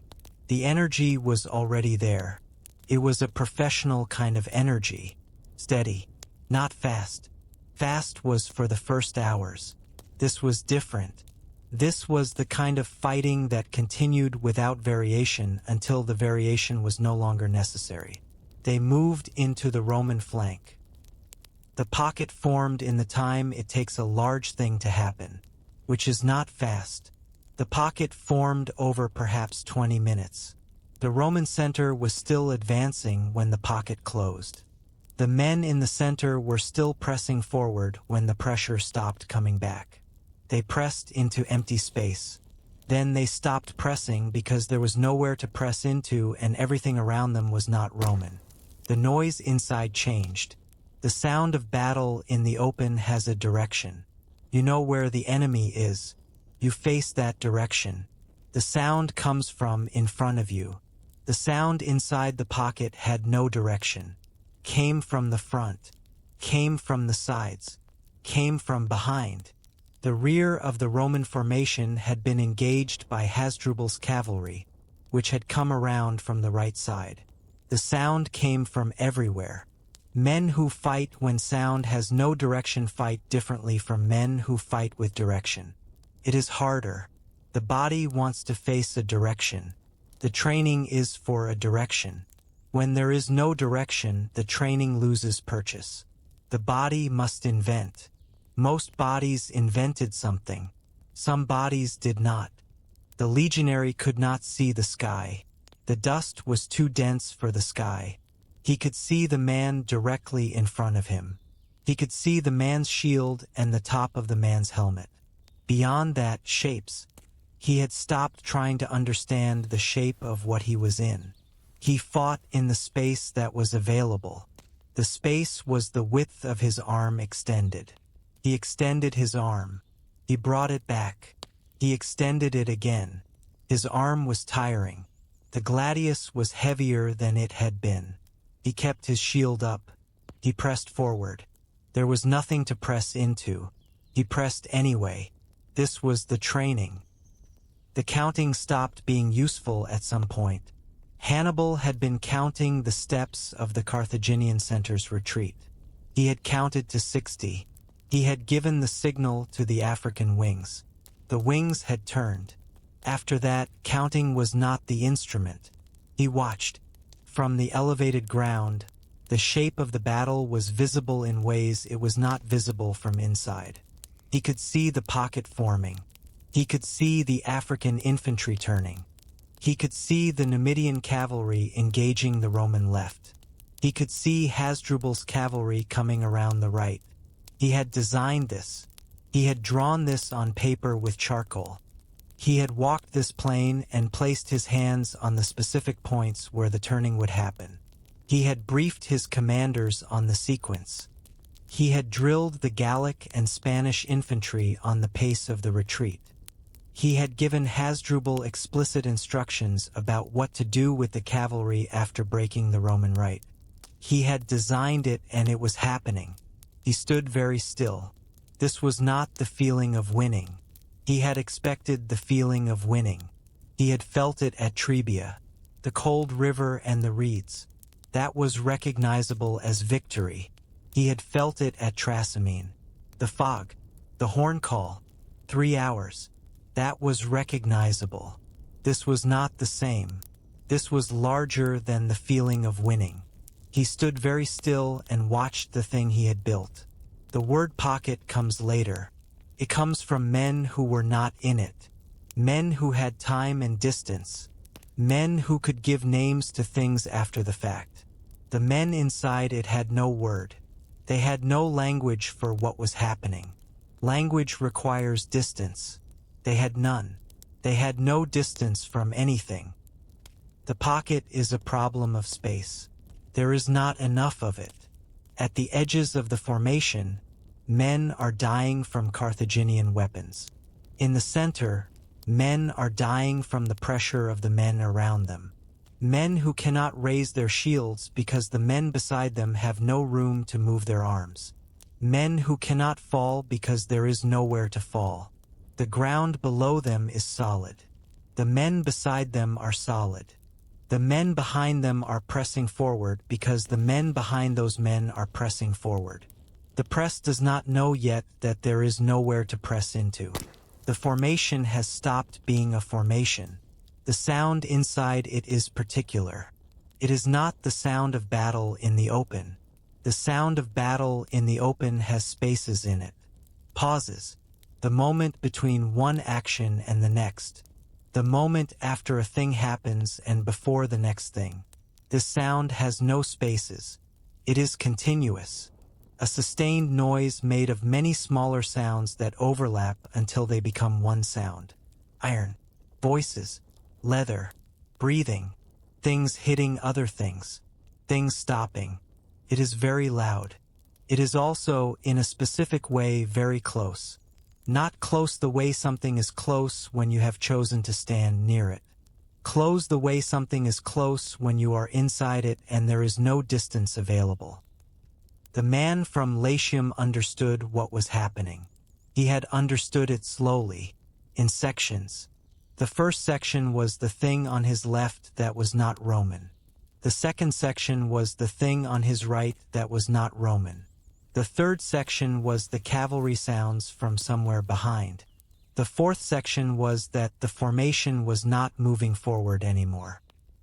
The energy was already there. It was a professional kind of energy. Steady, not fast. Fast was for the first hours. This was different. This was the kind of fighting that continued without variation until the variation was no longer necessary. They moved into the Roman flank. The pocket formed in the time it takes a large thing to happen, which is not fast. The pocket formed over perhaps 20 minutes. The Roman center was still advancing when the pocket closed. The men in the center were still pressing forward when the pressure stopped coming back. They pressed into empty space. Then they stopped pressing because there was nowhere to press into and everything around them was not Roman. The noise inside changed. The sound of battle in the open has a direction. You know where the enemy is. You face that direction. The sound comes from in front of you. The sound inside the pocket had no direction. Came from the front. Came from the sides. Came from behind. The rear of the Roman formation had been engaged by Hasdrubal's cavalry, which had come around from the right side. The sound came from everywhere. Men who fight when sound has no direction fight differently from men who fight with direction. It is harder. The body wants to face a direction. The training is for a direction. When there is no direction, the training loses purchase. The body must invent. Most bodies invented something. Some bodies did not. The legionary could not see the sky. The dust was too dense for the sky. He could see the man directly in front of him. He could see the man's shield and the top of the man's helmet. Beyond that, shapes. He had stopped trying to understand the shape of what he was in. He fought in the space that was available. The space was the width of his arm extended. He extended his arm. He brought it back. He extended it again. His arm was tiring. The gladius was heavier than it had been. He kept his shield up. He pressed forward. There was nothing to press into. He pressed anyway. This was the training. The counting stopped being useful at some point. Hannibal had been counting the steps of the Carthaginian center's retreat. He had counted to 60. He had given the signal to the African wings. The wings had turned. After that, counting was not the instrument. He watched. From the elevated ground, the shape of the battle was visible in ways it was not visible from inside. He could see the pocket forming. He could see the African infantry turning. He could see the Numidian cavalry engaging the Roman left. He could see Hasdrubal's cavalry coming around the right. He had designed this. He had drawn this on paper with charcoal. He had walked this plain and placed his hands on the specific points where the turning would happen. He had briefed his commanders on the sequence. He had drilled the Gallic and Spanish infantry on the pace of the retreat. He had given Hasdrubal explicit instructions about what to do with the cavalry after breaking the Roman right. He had designed it and it was happening. He stood very still. This was not the feeling of winning. He had expected the feeling of winning. He had felt it at Trebia, the cold river and the reeds. That was recognizable as victory. He had felt it at Trasimene. The fog, the horn call, 3 hours. That was recognizable. This was not the same. This was larger than the feeling of winning. He stood very still and watched the thing he had built. The word pocket comes later. It comes from men who were not in it. Men who had time and distance. Men who could give names to things after the fact. The men inside it had no word. They had no language for what was happening. Language requires distance. They had none. They had no distance from anything. The pocket is a problem of space. There is not enough of it. At the edges of the formation, men are dying from Carthaginian weapons. In the center, men are dying from the pressure of the men around them. Men who cannot raise their shields because the men beside them have no room to move their arms. Men who cannot fall because there is nowhere to fall. The ground below them is solid. The men beside them are solid. The men behind them are pressing forward because the men behind those men are pressing forward. The press does not know yet that there is nowhere to press into. The formation has stopped being a formation. The sound inside it is particular. It is not the sound of battle in the open. The sound of battle in the open has spaces in it. Pauses. The moment between one action and the next. The moment after a thing happens and before the next thing. This sound has no spaces. It is continuous. A sustained noise made of many smaller sounds that overlap until they become one sound. Iron. Voices. Leather. Breathing. Things hitting other things. Things stopping. It is very loud. It is also, in a specific way, very close. Not close the way something is close when you have chosen to stand near it. Close the way something is close when you are inside it and there is no distance available. The man from Latium understood what was happening. He had understood it slowly, in sections. The first section was the thing on his left that was not Roman. The second section was the thing on his right that was not Roman. The third section was the cavalry sounds from somewhere behind. The fourth section was that the formation was not moving forward anymore.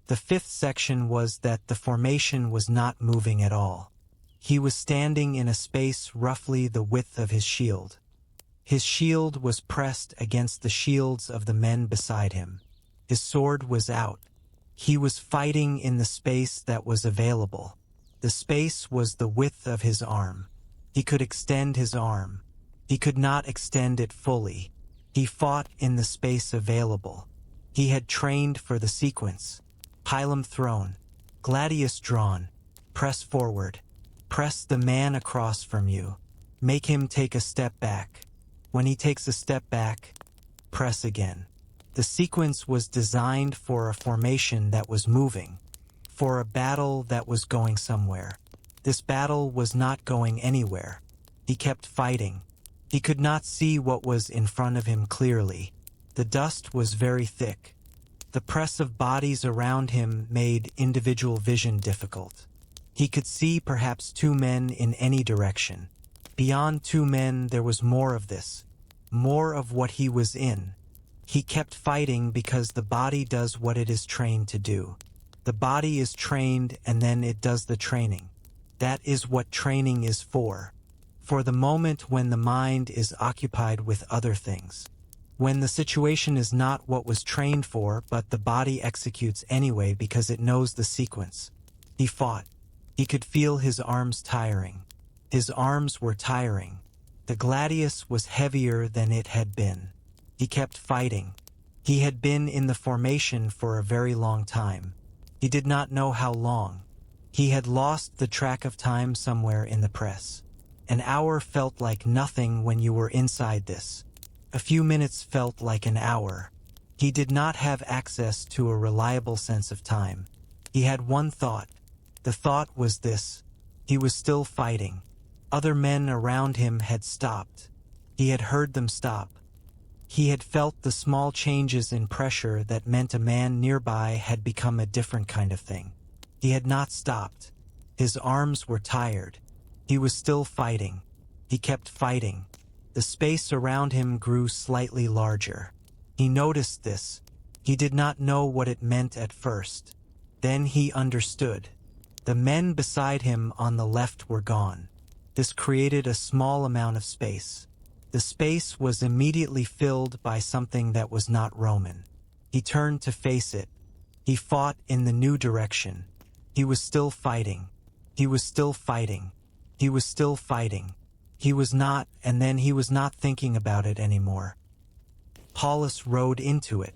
The fifth section was that the formation was not moving at all. He was standing in a space roughly the width of his shield. His shield was pressed against the shields of the men beside him. His sword was out. He was fighting in the space that was available. The space was the width of his arm. He could extend his arm. He could not extend it fully. He fought in the space available. He had trained for the sequence. Pilum thrown. Gladius drawn. Press forward. Press the man across from you. Make him take a step back. When he takes a step back, press again. The sequence was designed for a formation that was moving, for a battle that was going somewhere. This battle was not going anywhere. He kept fighting. He could not see what was in front of him clearly. The dust was very thick. The press of bodies around him made individual vision difficult. He could see perhaps 2 men in any direction. Beyond 2 men there was more of this, more of what he was in. He kept fighting because the body does what it is trained to do. The body is trained and then it does the training. That is what training is for. For the moment when the mind is occupied with other things. When the situation is not what was trained for, but the body executes anyway because it knows the sequence. He fought. He could feel his arms tiring. His arms were tiring. The gladius was heavier than it had been. He kept fighting. He had been in the formation for a very long time. He did not know how long. He had lost the track of time somewhere in the press. An hour felt like nothing when you were inside this. A few minutes felt like an hour. He did not have access to a reliable sense of time. He had one thought. The thought was this. He was still fighting. Other men around him had stopped. He had heard them stop. He had felt the small changes in pressure that meant a man nearby had become a different kind of thing. He had not stopped. His arms were tired. He was still fighting. He kept fighting. The space around him grew slightly larger. He noticed this. He did not know what it meant at first. Then he understood. The men beside him on the left were gone. This created a small amount of space. The space was immediately filled by something that was not Roman. He turned to face it. He fought in the new direction. He was still fighting. He was still fighting. He was still fighting. He was not, and then he was not thinking about it anymore. Paullus rode into it.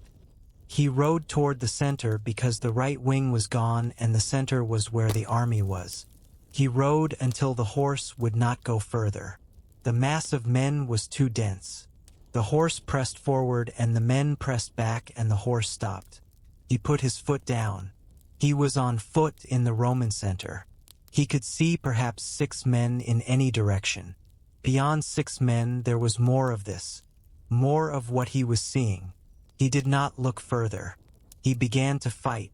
He rode toward the center because the right wing was gone and the center was where the army was. He rode until the horse would not go further. The mass of men was too dense. The horse pressed forward and the men pressed back and the horse stopped. He put his foot down. He was on foot in the Roman center. He could see perhaps 6 men in any direction. Beyond 6 men there was more of this, more of what he was seeing. He did not look further. He began to fight.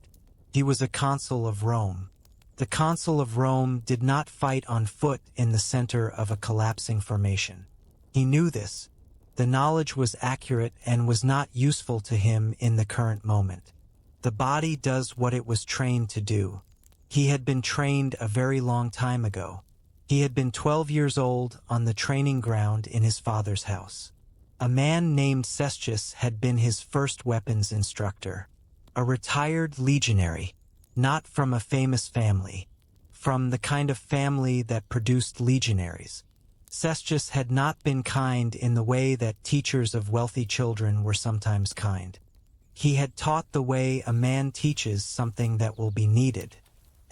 He was a consul of Rome. The consul of Rome did not fight on foot in the center of a collapsing formation. He knew this. The knowledge was accurate and was not useful to him in the current moment. The body does what it was trained to do. He had been trained a very long time ago. He had been 12 years old on the training ground in his father's house. A man named Cestius had been his first weapons instructor. A retired legionary. Not from a famous family, from the kind of family that produced legionaries. Cestius had not been kind in the way that teachers of wealthy children were sometimes kind. He had taught the way a man teaches something that will be needed,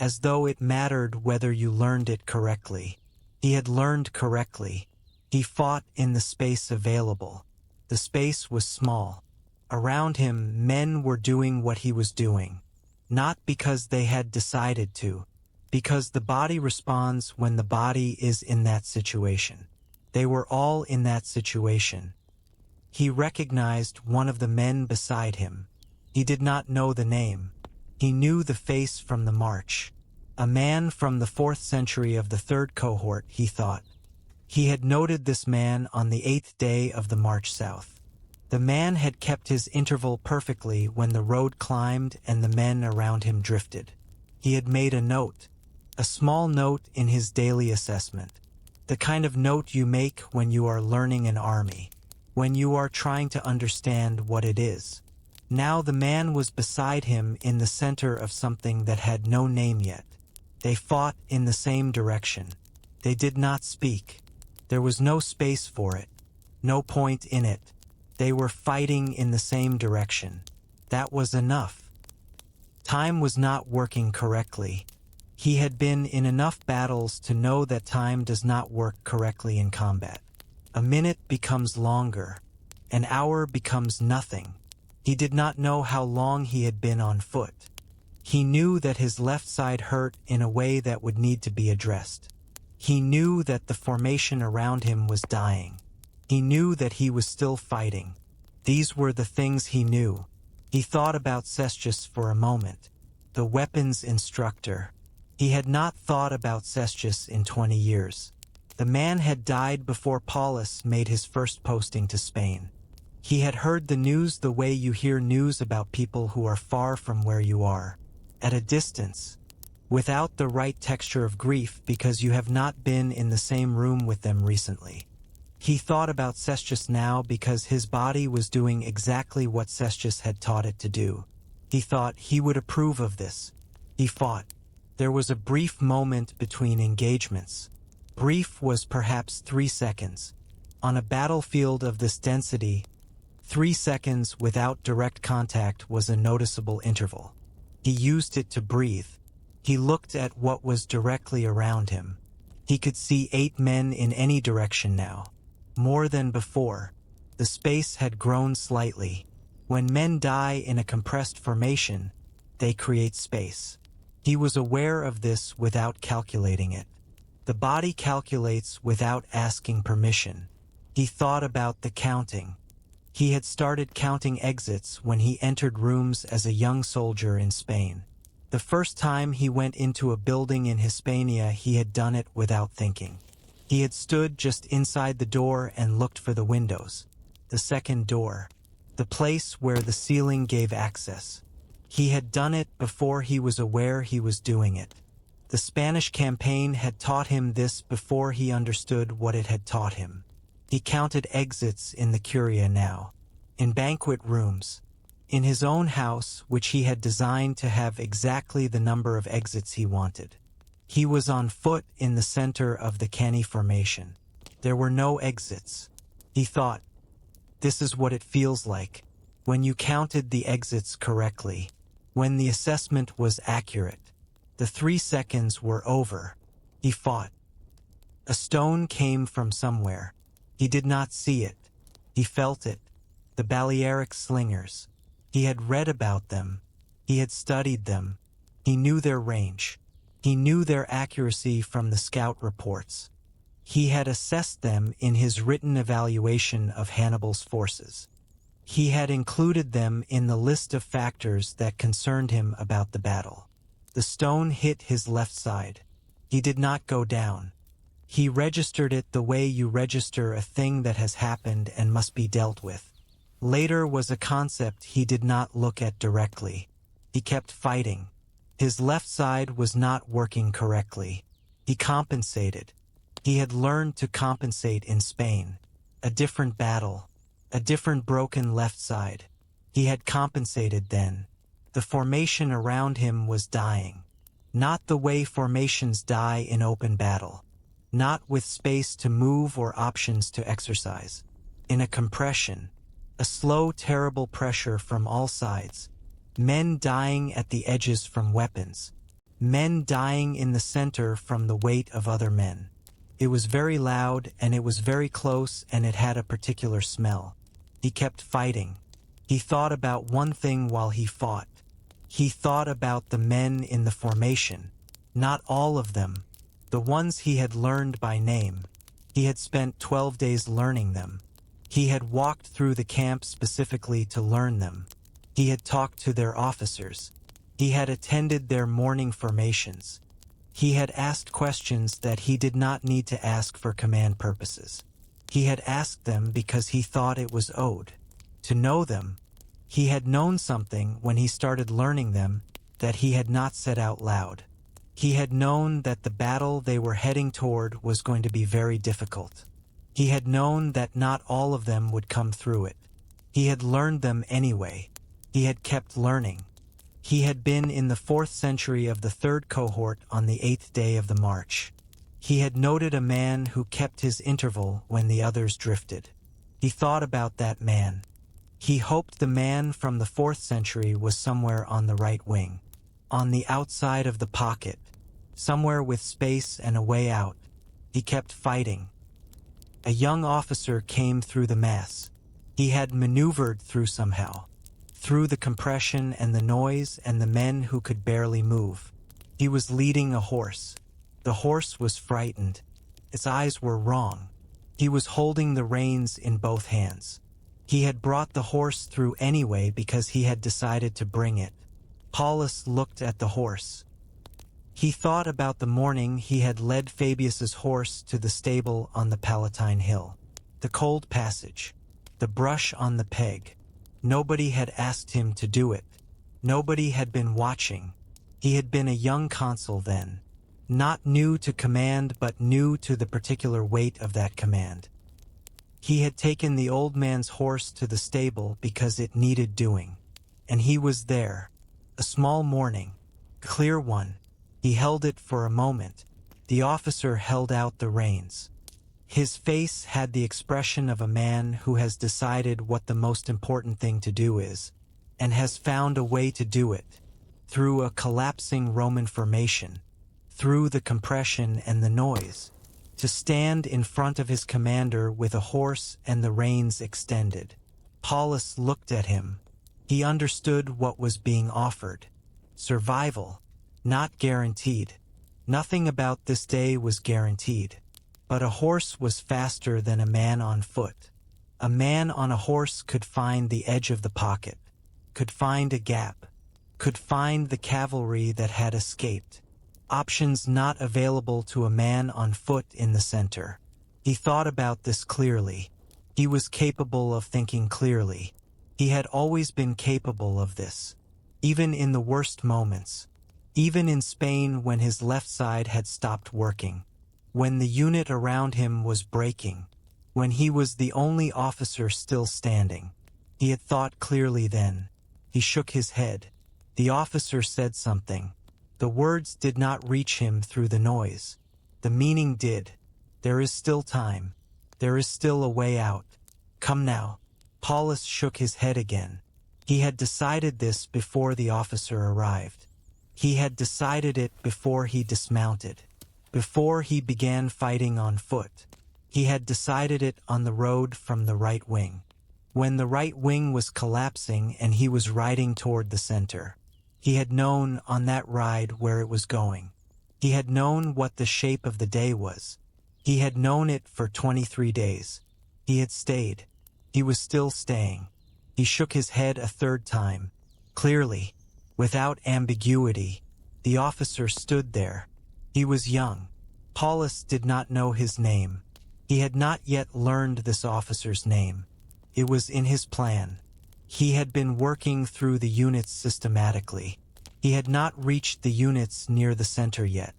as though it mattered whether you learned it correctly. He had learned correctly. He fought in the space available. The space was small. Around him, men were doing what he was doing. Not because they had decided to, because the body responds when the body is in that situation. They were all in that situation. He recognized one of the men beside him. He did not know the name. He knew the face from the march. A man from the 4th century of the 3rd cohort, he thought. He had noted this man on the 8th day of the march south. The man had kept his interval perfectly when the road climbed and the men around him drifted. He had made a note, a small note in his daily assessment. The kind of note you make when you are learning an army, when you are trying to understand what it is. Now the man was beside him in the center of something that had no name yet. They fought in the same direction. They did not speak. There was no space for it, no point in it. They were fighting in the same direction. That was enough. Time was not working correctly. He had been in enough battles to know that time does not work correctly in combat. A minute becomes longer. An hour becomes nothing. He did not know how long he had been on foot. He knew that his left side hurt in a way that would need to be addressed. He knew that the formation around him was dying. He knew that he was still fighting. These were the things he knew. He thought about Cestius for a moment, the weapons instructor. He had not thought about Cestius in 20 years. The man had died before Paullus made his first posting to Spain. He had heard the news the way you hear news about people who are far from where you are, at a distance, without the right texture of grief because you have not been in the same room with them recently. He thought about Cestius now because his body was doing exactly what Cestius had taught it to do. He thought he would approve of this. He fought. There was a brief moment between engagements. Brief was perhaps 3 seconds. On a battlefield of this density, 3 seconds without direct contact was a noticeable interval. He used it to breathe. He looked at what was directly around him. He could see 8 men in any direction now. More than before. The space had grown slightly. When men die in a compressed formation, they create space. He was aware of this without calculating it. The body calculates without asking permission. He thought about the counting. He had started counting exits when he entered rooms as a young soldier in Spain. The first time he went into a building in Hispania, he had done it without thinking. He had stood just inside the door and looked for the windows. The second door. The place where the ceiling gave access. He had done it before he was aware he was doing it. The Spanish campaign had taught him this before he understood what it had taught him. He counted exits in the curia now. In banquet rooms. In his own house, which he had designed to have exactly the number of exits he wanted. He was on foot in the center of the Cannae formation. There were no exits. He thought, this is what it feels like. When you counted the exits correctly. When the assessment was accurate. The 3 seconds were over. He fought. A stone came from somewhere. He did not see it. He felt it. The Balearic slingers. He had read about them. He had studied them. He knew their range. He knew their accuracy from the scout reports. He had assessed them in his written evaluation of Hannibal's forces. He had included them in the list of factors that concerned him about the battle. The stone hit his left side. He did not go down. He registered it the way you register a thing that has happened and must be dealt with. Later was a concept he did not look at directly. He kept fighting. His left side was not working correctly. He compensated. He had learned to compensate in Spain. A different battle. A different broken left side. He had compensated then. The formation around him was dying. Not the way formations die in open battle. Not with space to move or options to exercise. In a compression. A slow, terrible pressure from all sides. Men dying at the edges from weapons. Men dying in the center from the weight of other men. It was very loud and it was very close and it had a particular smell. He kept fighting. He thought about one thing while he fought. He thought about the men in the formation. Not all of them. The ones he had learned by name. He had spent 12 days learning them. He had walked through the camp specifically to learn them. He had talked to their officers. He had attended their morning formations. He had asked questions that he did not need to ask for command purposes. He had asked them because he thought it was owed. To know them, he had known something when he started learning them that he had not said out loud. He had known that the battle they were heading toward was going to be very difficult. He had known that not all of them would come through it. He had learned them anyway. He had kept learning. He had been in the 4th century of the 3rd cohort on the 8th day of the march. He had noted a man who kept his interval when the others drifted. He thought about that man. He hoped the man from the 4th century was somewhere on the right wing, on the outside of the pocket, somewhere with space and a way out. He kept fighting. A young officer came through the mass. He had maneuvered through somehow, through the compression and the noise and the men who could barely move. He was leading a horse. The horse was frightened. Its eyes were wrong. He was holding the reins in both hands. He had brought the horse through anyway because he had decided to bring it. Paullus looked at the horse. He thought about the morning he had led Fabius's horse to the stable on the Palatine Hill. The cold passage. The brush on the peg. Nobody had asked him to do it. Nobody had been watching. He had been a young consul then. Not new to command, but new to the particular weight of that command. He had taken the old man's horse to the stable because it needed doing. And he was there. A small morning. Clear one. He held it for a moment. The officer held out the reins. His face had the expression of a man who has decided what the most important thing to do is, and has found a way to do it, through a collapsing Roman formation, through the compression and the noise, to stand in front of his commander with a horse and the reins extended. Paullus looked at him. He understood what was being offered. Survival, not guaranteed. Nothing about this day was guaranteed. But a horse was faster than a man on foot. A man on a horse could find the edge of the pocket, could find a gap, could find the cavalry that had escaped. Options not available to a man on foot in the center. He thought about this clearly. He was capable of thinking clearly. He had always been capable of this, even in the worst moments, even in Spain when his left side had stopped working, when the unit around him was breaking, when he was the only officer still standing. He had thought clearly then. He shook his head. The officer said something. The words did not reach him through the noise. The meaning did. There is still time. There is still a way out. Come now. Paullus shook his head again. He had decided this before the officer arrived. He had decided it before he dismounted, before he began fighting on foot. He had decided it on the road from the right wing, when the right wing was collapsing and he was riding toward the center. He had known on that ride where it was going. He had known what the shape of the day was. He had known it for 23 days. He had stayed. He was still staying. He shook his head a third time. Clearly, without ambiguity, the officer stood there. He was young. Paullus did not know his name. He had not yet learned this officer's name. It was in his plan. He had been working through the units systematically. He had not reached the units near the center yet.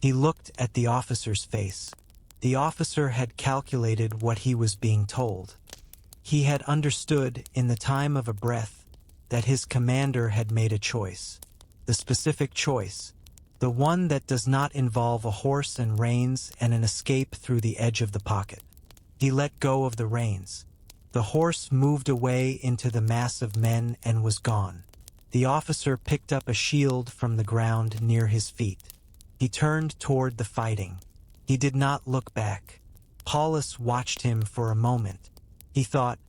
He looked at the officer's face. The officer had calculated what he was being told. He had understood in the time of a breath that his commander had made a choice. The specific choice. The one that does not involve a horse and reins and an escape through the edge of the pocket. He let go of the reins. The horse moved away into the mass of men and was gone. The officer picked up a shield from the ground near his feet. He turned toward the fighting. He did not look back. Paullus watched him for a moment. He thought,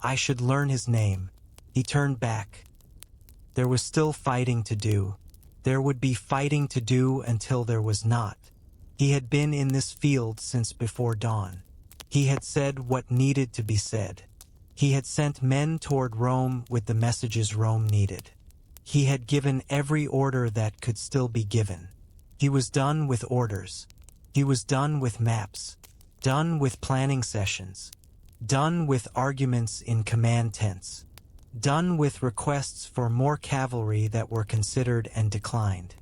I should learn his name. He turned back. There was still fighting to do. There would be fighting to do until there was not. He had been in this field since before dawn. He had said what needed to be said. He had sent men toward Rome with the messages Rome needed. He had given every order that could still be given. He was done with orders. He was done with maps. Done with planning sessions. Done with arguments in command tents. Done with requests for more cavalry that were considered and declined.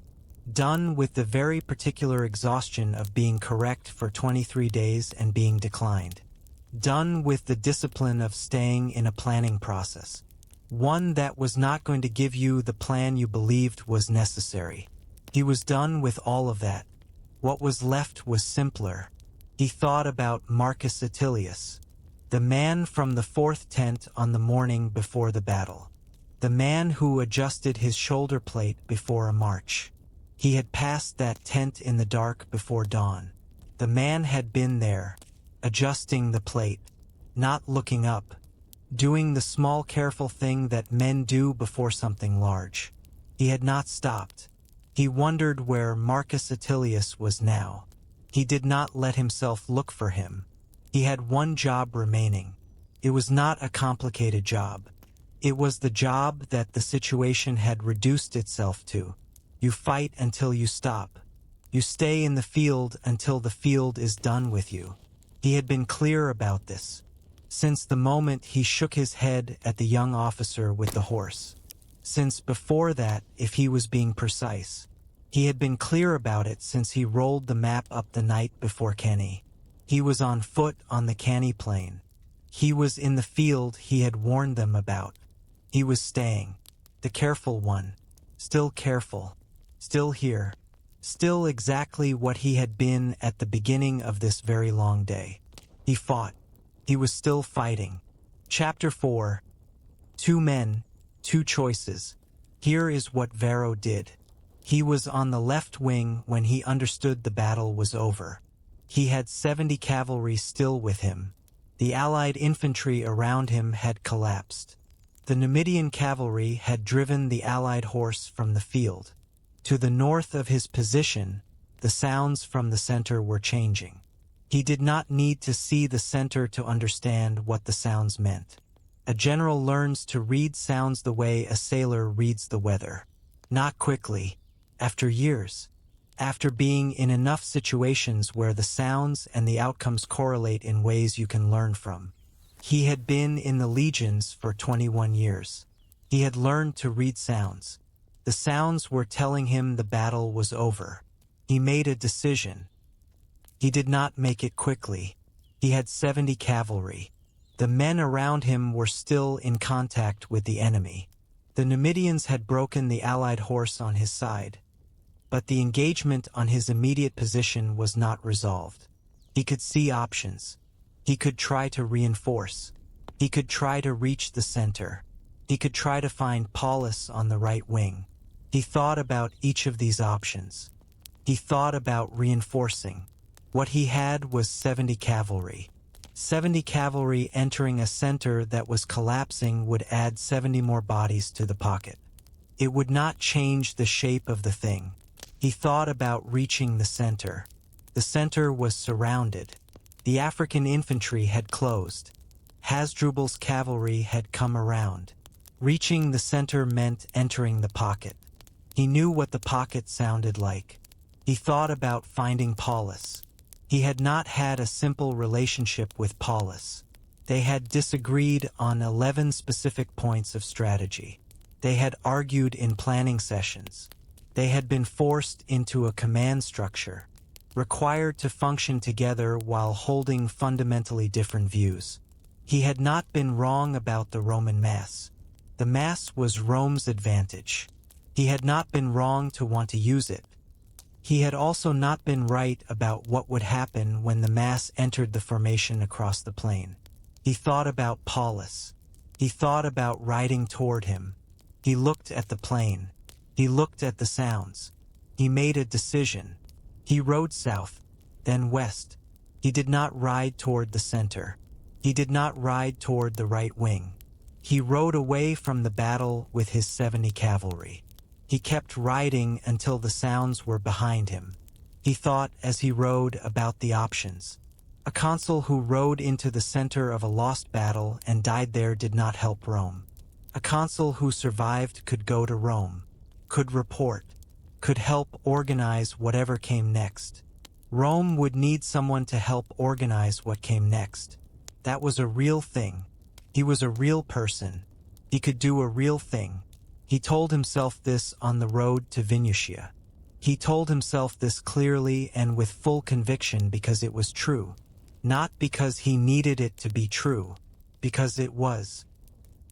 Done with the very particular exhaustion of being correct for 23 days and being declined. Done with the discipline of staying in a planning process. One that was not going to give you the plan you believed was necessary. He was done with all of that. What was left was simpler. He thought about Marcus Attilius, the man from the fourth tent on the morning before the battle. The man who adjusted his shoulder plate before a march. He had passed that tent in the dark before dawn. The man had been there, adjusting the plate, not looking up, doing the small careful thing that men do before something large. He had not stopped. He wondered where Marcus Attilius was now. He did not let himself look for him. He had one job remaining. It was not a complicated job. It was the job that the situation had reduced itself to. You fight until you stop. You stay in the field until the field is done with you. He had been clear about this since the moment he shook his head at the young officer with the horse. Since before that, if he was being precise. He had been clear about it since he rolled the map up the night before Cannae. He was on foot on the Cannae plain. He was in the field he had warned them about. He was staying. The careful one. Still careful. Still here. Still exactly what he had been at the beginning of this very long day. He fought. He was still fighting. Chapter 4. 2 men, 2 choices. Here is what Varro did. He was on the left wing when he understood the battle was over. He had 70 cavalry still with him. The Allied infantry around him had collapsed. The Numidian cavalry had driven the Allied horse from the field. To the north of his position, the sounds from the center were changing. He did not need to see the center to understand what the sounds meant. A general learns to read sounds the way a sailor reads the weather. Not quickly, after years. After being in enough situations where the sounds and the outcomes correlate in ways you can learn from. He had been in the legions for 21 years. He had learned to read sounds. The sounds were telling him the battle was over. He made a decision. He did not make it quickly. He had 70 cavalry. The men around him were still in contact with the enemy. The Numidians had broken the Allied horse on his side. But the engagement on his immediate position was not resolved. He could see options. He could try to reinforce. He could try to reach the center. He could try to find Paullus on the right wing. He thought about each of these options. He thought about reinforcing. What he had was 70 cavalry. 70 cavalry entering a center that was collapsing would add 70 more bodies to the pocket. It would not change the shape of the thing. He thought about reaching the center. The center was surrounded. The African infantry had closed. Hasdrubal's cavalry had come around. Reaching the center meant entering the pocket. He knew what the pocket sounded like. He thought about finding Paullus. He had not had a simple relationship with Paullus. They had disagreed on 11 specific points of strategy. They had argued in planning sessions. They had been forced into a command structure, required to function together while holding fundamentally different views. He had not been wrong about the Roman mass. The mass was Rome's advantage. He had not been wrong to want to use it. He had also not been right about what would happen when the mass entered the formation across the plain. He thought about Paullus. He thought about riding toward him. He looked at the plain. He looked at the sounds. He made a decision. He rode south, then west. He did not ride toward the center. He did not ride toward the right wing. He rode away from the battle with his 70 cavalry. He kept riding until the sounds were behind him. He thought as he rode about the options. A consul who rode into the center of a lost battle and died there did not help Rome. A consul who survived could go to Rome, could report, could help organize whatever came next. Rome would need someone to help organize what came next. That was a real thing. He was a real person. He could do a real thing. He told himself this on the road to Venusia. He told himself this clearly and with full conviction because it was true. Not because he needed it to be true, because it was.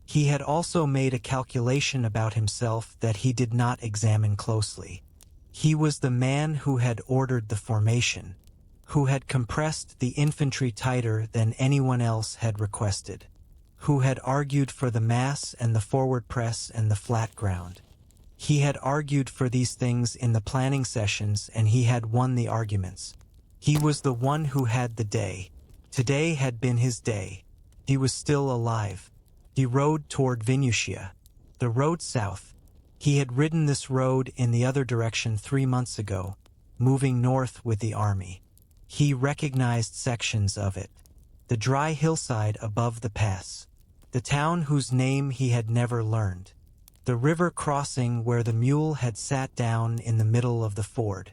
He had also made a calculation about himself that he did not examine closely. He was the man who had ordered the formation, who had compressed the infantry tighter than anyone else had requested, who had argued for the mass and the forward press and the flat ground. He had argued for these things in the planning sessions and he had won the arguments. He was the one who had the day. Today had been his day. He was still alive. He rode toward Venusia, the road south. He had ridden this road in the other direction 3 months ago, moving north with the army. He recognized sections of it. The dry hillside above the pass. The town whose name he had never learned. The river crossing where the mule had sat down in the middle of the ford.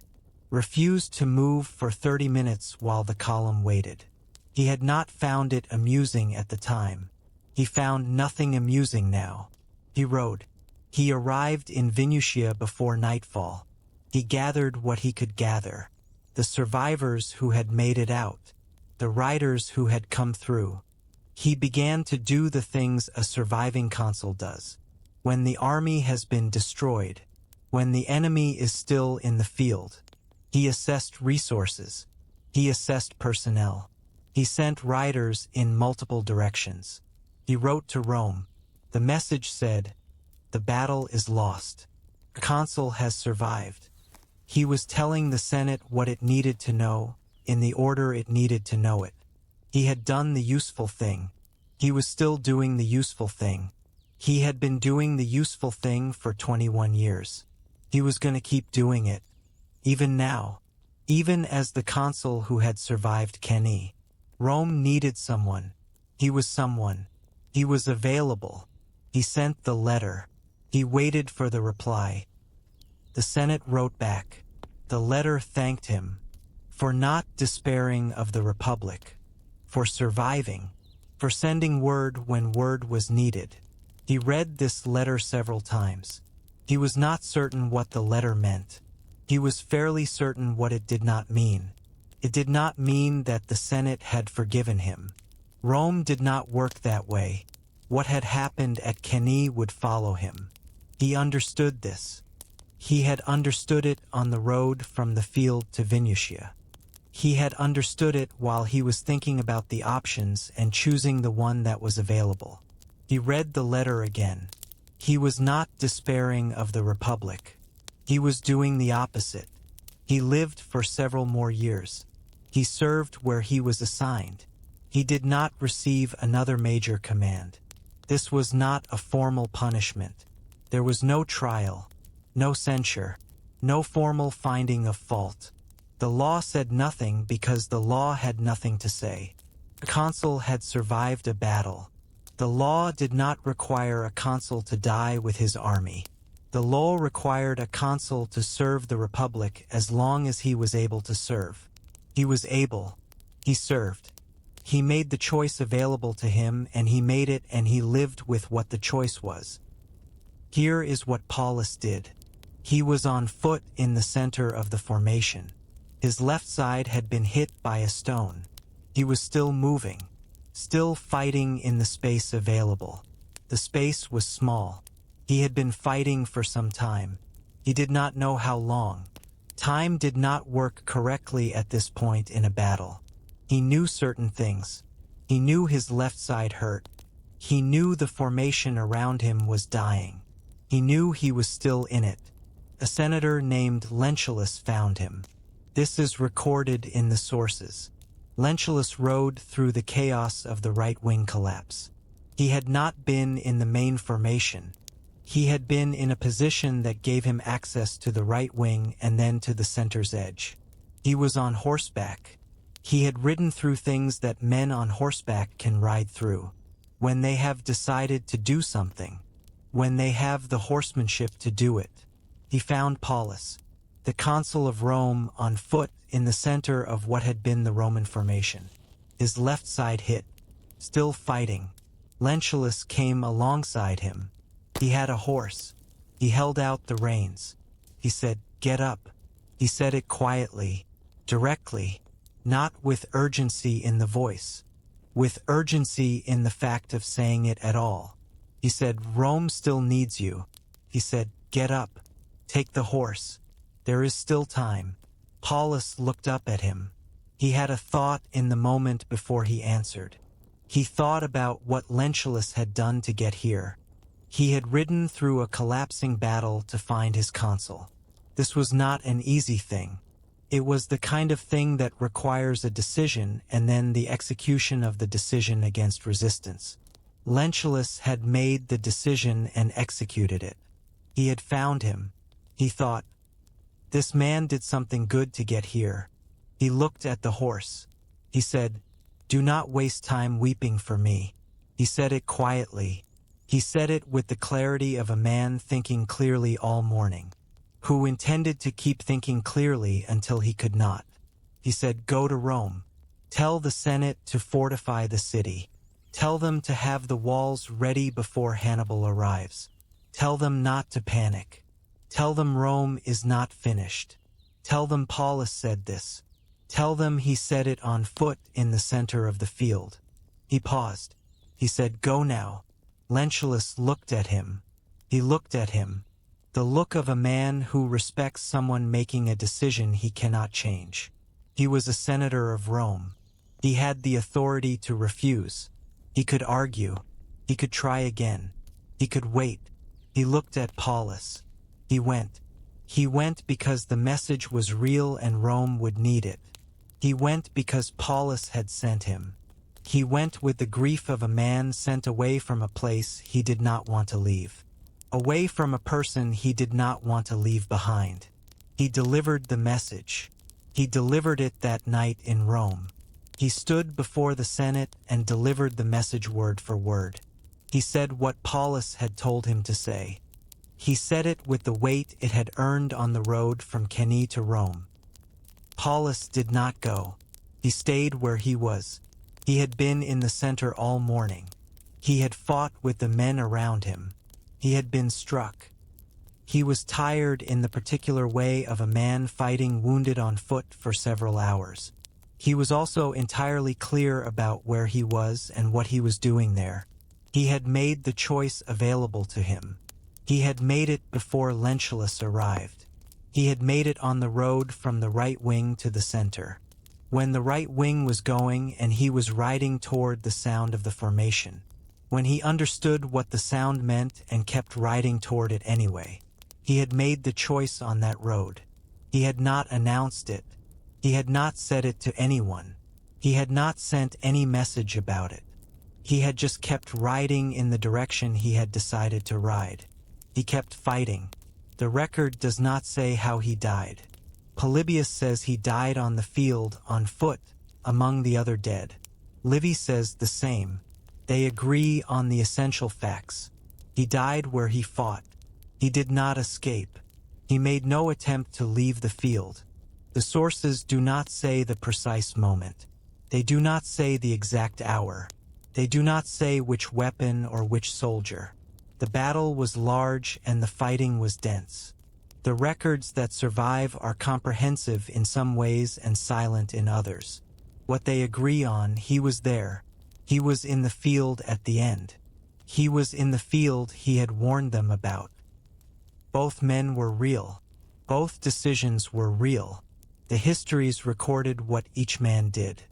Refused to move for 30 minutes while the column waited. He had not found it amusing at the time. He found nothing amusing now. He rode. He arrived in Venusia before nightfall. He gathered what he could gather. The survivors who had made it out. The riders who had come through. He began to do the things a surviving consul does. When the army has been destroyed, when the enemy is still in the field, he assessed resources. He assessed personnel. He sent riders in multiple directions. He wrote to Rome. The message said, "The battle is lost. The consul has survived." He was telling the Senate what it needed to know, in the order it needed to know it. He had done the useful thing. He was still doing the useful thing. He had been doing the useful thing for 21 years. He was going to keep doing it. Even now. Even as the consul who had survived Cannae. Rome needed someone. He was someone. He was available. He sent the letter. He waited for the reply. The Senate wrote back. The letter thanked him for not despairing of the Republic, for surviving, for sending word when word was needed. He read this letter several times. He was not certain what the letter meant. He was fairly certain what it did not mean. It did not mean that the Senate had forgiven him. Rome did not work that way. What had happened at Cannae would follow him. He understood this. He had understood it on the road from the field to Venusia. He had understood it while he was thinking about the options and choosing the one that was available. He read the letter again. He was not despairing of the Republic. He was doing the opposite. He lived for several more years. He served where he was assigned. He did not receive another major command. This was not a formal punishment. There was no trial, no censure, no formal finding of fault. The law said nothing because the law had nothing to say. A consul had survived a battle. The law did not require a consul to die with his army. The law required a consul to serve the Republic as long as he was able to serve. He was able. He served. He made the choice available to him, and he made it, and he lived with what the choice was. Here is what Paullus did. He was on foot in the center of the formation. His left side had been hit by a stone. He was still moving, still fighting in the space available. The space was small. He had been fighting for some time. He did not know how long. Time did not work correctly at this point in a battle. He knew certain things. He knew his left side hurt. He knew the formation around him was dying. He knew he was still in it. A senator named Lentulus found him. This is recorded in the sources. Lentulus rode through the chaos of the right-wing collapse. He had not been in the main formation. He had been in a position that gave him access to the right wing and then to the center's edge. He was on horseback. He had ridden through things that men on horseback can ride through. When they have decided to do something, when they have the horsemanship to do it. He found Paullus, the consul of Rome, on foot in the center of what had been the Roman formation. His left side hit, still fighting. Lentulus came alongside him. He had a horse. He held out the reins. He said, "Get up." He said it quietly, directly, not with urgency in the voice, with urgency in the fact of saying it at all. He said, "Rome still needs you." He said, "Get up. Take the horse. There is still time." Paullus looked up at him. He had a thought in the moment before he answered. He thought about what Lentulus had done to get here. He had ridden through a collapsing battle to find his consul. This was not an easy thing. It was the kind of thing that requires a decision and then the execution of the decision against resistance. Lentulus had made the decision and executed it. He had found him. He thought, "This man did something good to get here." He looked at the horse. He said, "Do not waste time weeping for me." He said it quietly. He said it with the clarity of a man thinking clearly all morning, who intended to keep thinking clearly until he could not. He said, "Go to Rome. Tell the Senate to fortify the city. Tell them to have the walls ready before Hannibal arrives. Tell them not to panic. Tell them Rome is not finished. Tell them Paullus said this. Tell them he said it on foot in the center of the field." He paused. He said, "Go now." Lentulus looked at him. He looked at him. The look of a man who respects someone making a decision he cannot change. He was a senator of Rome. He had the authority to refuse. He could argue. He could try again. He could wait. He looked at Paullus. He went. He went because the message was real and Rome would need it. He went because Paullus had sent him. He went with the grief of a man sent away from a place he did not want to leave. Away from a person he did not want to leave behind. He delivered the message. He delivered it that night in Rome. He stood before the Senate and delivered the message word for word. He said what Paullus had told him to say. He said it with the weight it had earned on the road from Cannae to Rome. Paullus did not go. He stayed where he was. He had been in the center all morning. He had fought with the men around him. He had been struck. He was tired in the particular way of a man fighting wounded on foot for several hours. He was also entirely clear about where he was and what he was doing there. He had made the choice available to him. He had made it before Lentulus arrived. He had made it on the road from the right wing to the center. When the right wing was going and he was riding toward the sound of the formation. When he understood what the sound meant and kept riding toward it anyway. He had made the choice on that road. He had not announced it. He had not said it to anyone. He had not sent any message about it. He had just kept riding in the direction he had decided to ride. He kept fighting. The record does not say how he died. Polybius says he died on the field, on foot, among the other dead. Livy says the same. They agree on the essential facts. He died where he fought. He did not escape. He made no attempt to leave the field. The sources do not say the precise moment. They do not say the exact hour. They do not say which weapon or which soldier. The battle was large and the fighting was dense. The records that survive are comprehensive in some ways and silent in others. What they agree on, he was there. He was in the field at the end. He was in the field he had warned them about. Both men were real. Both decisions were real. The histories recorded what each man did.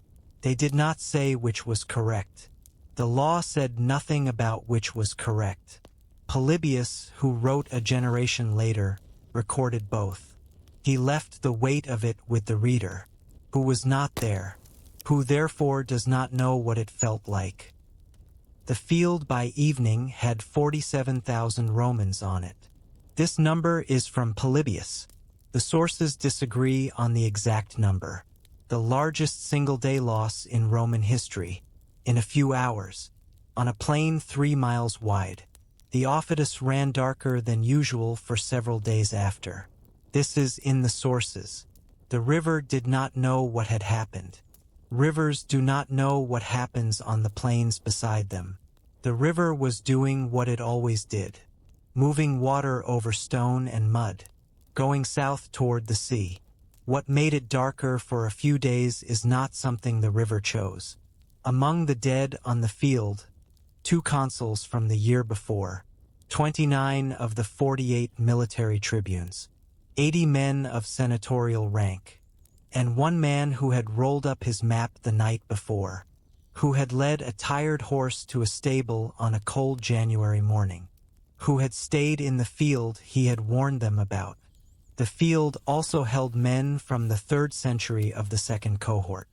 They did not say which was correct. The law said nothing about which was correct. Polybius, who wrote a generation later, recorded both. He left the weight of it with the reader, who was not there, who therefore does not know what it felt like. The field by evening had 47,000 Romans on it. This number is from Polybius. The sources disagree on the exact number. The largest single-day loss in Roman history, in a few hours, on a plain 3 miles wide. The Aufidus ran darker than usual for several days after. This is in the sources. The river did not know what had happened. Rivers do not know what happens on the plains beside them. The river was doing what it always did, moving water over stone and mud, going south toward the sea. What made it darker for a few days is not something the river chose. Among the dead on the field, 2 consuls from the year before, 29 of the 48 military tribunes, 80 men of senatorial rank, and 1 man who had rolled up his map the night before, who had led a tired horse to a stable on a cold January morning, who had stayed in the field he had warned them about. The field also held men from the 3rd century of the 2nd cohort,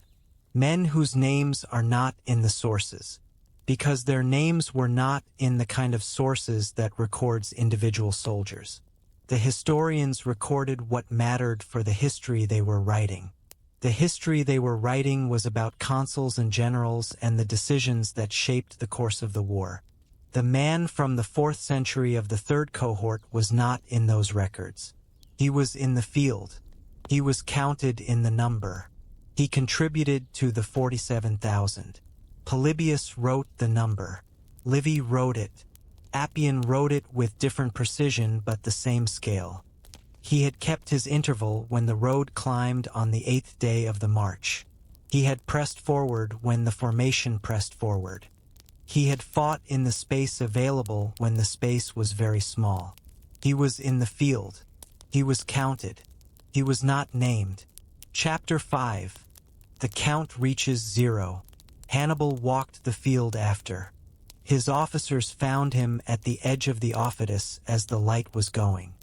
men whose names are not in the sources, because their names were not in the kind of sources that records individual soldiers. The historians recorded what mattered for the history they were writing. The history they were writing was about consuls and generals and the decisions that shaped the course of the war. The man from the 4th century of the 3rd cohort was not in those records. He was in the field. He was counted in the number. He contributed to the 47,000. Polybius wrote the number. Livy wrote it. Appian wrote it with different precision but the same scale. He had kept his interval when the road climbed on the 8th day of the march. He had pressed forward when the formation pressed forward. He had fought in the space available when the space was very small. He was in the field. He was counted. He was not named. Chapter 5. The count reaches 0. Hannibal walked the field after. His officers found him at the edge of the Aufidus as the light was going.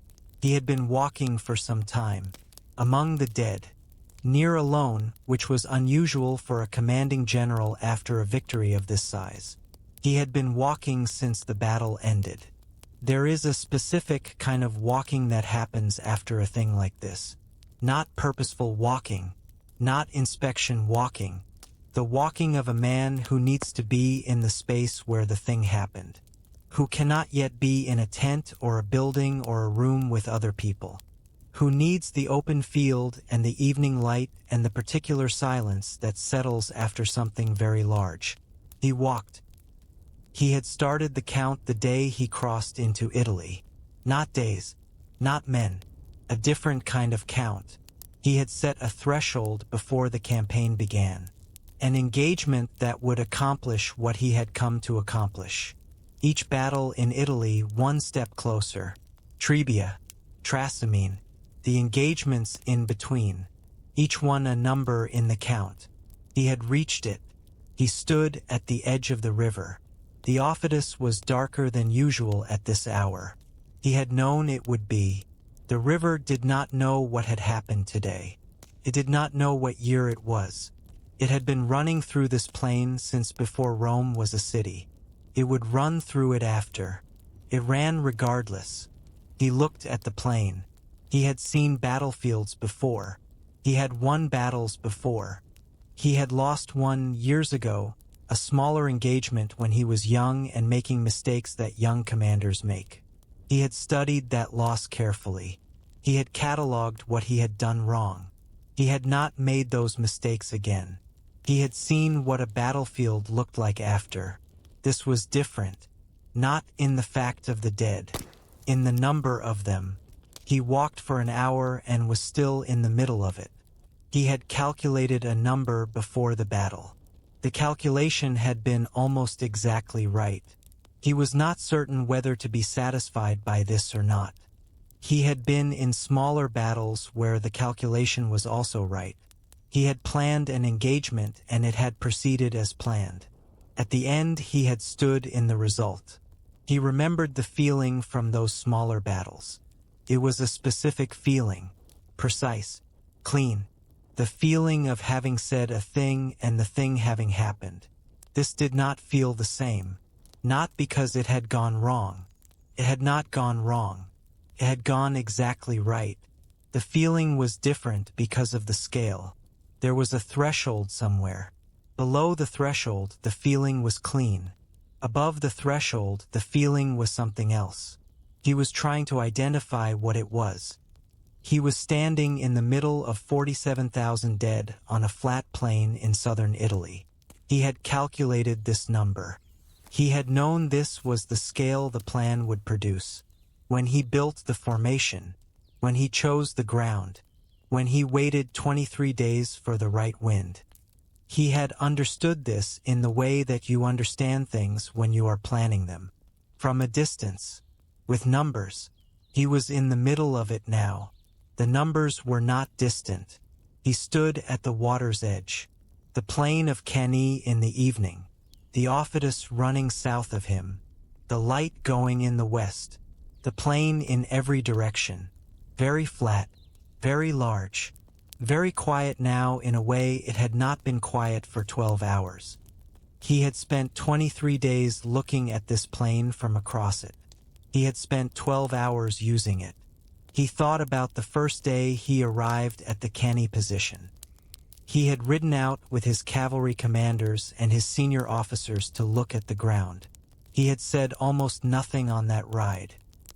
He had been walking for some time, among the dead, near alone, which was unusual for a commanding general after a victory of this size. He had been walking since the battle ended. There is a specific kind of walking that happens after a thing like this. Not purposeful walking, not inspection walking, the walking of a man who needs to be in the space where the thing happened, who cannot yet be in a tent or a building or a room with other people, who needs the open field and the evening light and the particular silence that settles after something very large. He walked. He had started the count the day he crossed into Italy. Not days, not men, a different kind of count. He had set a threshold before the campaign began, an engagement that would accomplish what he had come to accomplish. Each battle in Italy 1 step closer. Trebia, Trasimene, the engagements in between, each one a number in the count. He had reached it. He stood at the edge of the river. The Aufidus was darker than usual at this hour. He had known it would be. The river did not know what had happened today. It did not know what year it was. It had been running through this plain since before Rome was a city. It would run through it after. It ran regardless. He looked at the plain. He had seen battlefields before. He had won battles before. He had lost one years ago, a smaller engagement when he was young and making mistakes that young commanders make. He had studied that loss carefully. He had catalogued what he had done wrong. He had not made those mistakes again. He had seen what a battlefield looked like after. This was different, not in the fact of the dead, in the number of them. He walked for an hour and was still in the middle of it. He had calculated a number before the battle. The calculation had been almost exactly right. He was not certain whether to be satisfied by this or not. He had been in smaller battles where the calculation was also right. He had planned an engagement and it had proceeded as planned. At the end he had stood in the result. He remembered the feeling from those smaller battles. It was a specific feeling, precise, clean. The feeling of having said a thing and the thing having happened. This did not feel the same. Not because it had gone wrong. It had not gone wrong. It had gone exactly right. The feeling was different because of the scale. There was a threshold somewhere. Below the threshold, the feeling was clean. Above the threshold, the feeling was something else. He was trying to identify what it was. He was standing in the middle of 47,000 dead on a flat plain in southern Italy. He had calculated this number. He had known this was the scale the plan would produce. When he built the formation, when he chose the ground, when he waited 23 days for the right wind. He had understood this in the way that you understand things when you are planning them. From a distance, with numbers. He was in the middle of it now. The numbers were not distant. He stood at the water's edge. The plain of Cannae in the evening. The Aufidus running south of him. The light going in the west. The plain in every direction. Very flat, very large, very quiet now in a way it had not been quiet for 12 hours. He had spent 23 days looking at this plain from across it. He had spent 12 hours using it. He thought about the first day he arrived at the Cannae position. He had ridden out with his cavalry commanders and his senior officers to look at the ground. He had said almost nothing on that ride.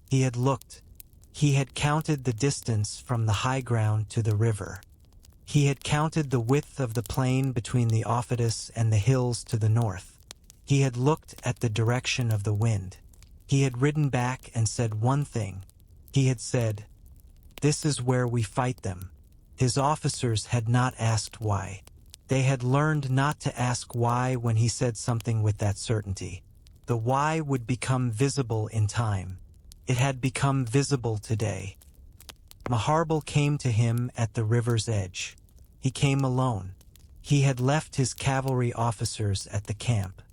He had looked. He had counted the distance from the high ground to the river. He had counted the width of the plain between the Aufidus and the hills to the north. He had looked at the direction of the wind. He had ridden back and said one thing. He had said, "This is where we fight them." His officers had not asked why. They had learned not to ask why when he said something with that certainty. The why would become visible in time. It had become visible today. Hannibal came to him at the river's edge. He came alone. He had left his cavalry officers at the camp.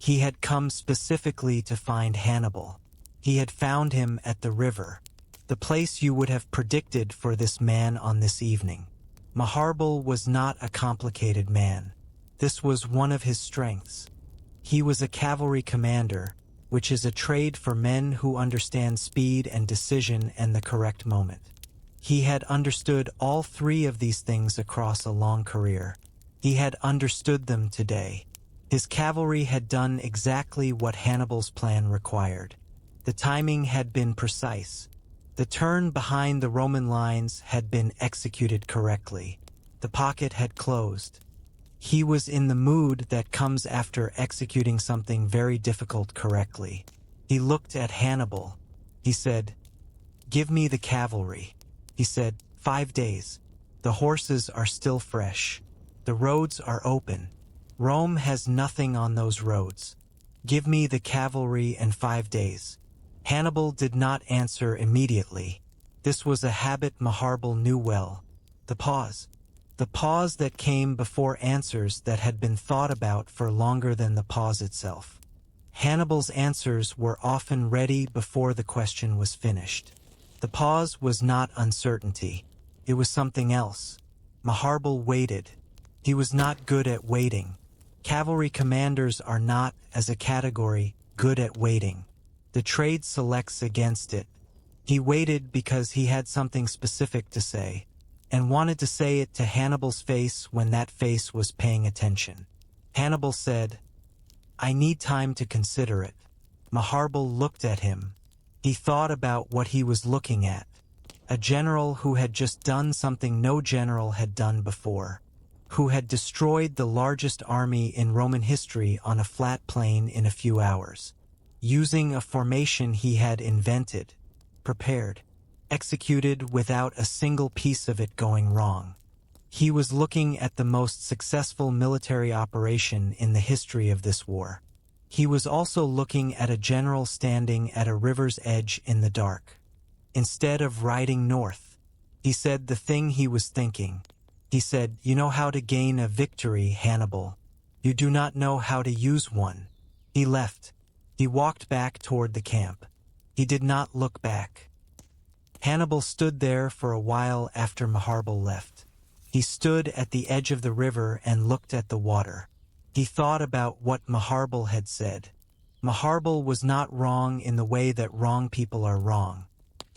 He had come specifically to find Hannibal. He had found him at the river, the place you would have predicted for this man on this evening. Hannibal was not a complicated man. This was one of his strengths. He was a cavalry commander, which is a trade for men who understand speed and decision and the correct moment. He had understood all three of these things across a long career. He had understood them today. His cavalry had done exactly what Hannibal's plan required. The timing had been precise. The turn behind the Roman lines had been executed correctly. The pocket had closed. He was in the mood that comes after executing something very difficult correctly. He looked at Hannibal. He said, "Give me the cavalry." He said, 5 days. The horses are still fresh. The roads are open. Rome has nothing on those roads. Give me the cavalry and 5 days. Hannibal did not answer immediately. This was a habit Hannibal knew well. The pause. The pause that came before answers that had been thought about for longer than the pause itself. Hannibal's answers were often ready before the question was finished. The pause was not uncertainty. It was something else. Hannibal waited. He was not good at waiting. Cavalry commanders are not, as a category, good at waiting. The trade selects against it. He waited because he had something specific to say, and wanted to say it to Hannibal's face when that face was paying attention. Hannibal said, "I need time to consider it." Hannibal looked at him. He thought about what he was looking at. A general who had just done something no general had done before. Who had destroyed the largest army in Roman history on a flat plain in a few hours. Using a formation he had invented, prepared, executed without a single piece of it going wrong. He was looking at the most successful military operation in the history of this war. He was also looking at a general standing at a river's edge in the dark. Instead of riding north, he said the thing he was thinking. He said, "You know how to gain a victory, Hannibal. You do not know how to use one." He left. He walked back toward the camp. He did not look back. Hannibal stood there for a while after Hannibal left. He stood at the edge of the river and looked at the water. He thought about what Hannibal had said. Hannibal was not wrong in the way that wrong people are wrong.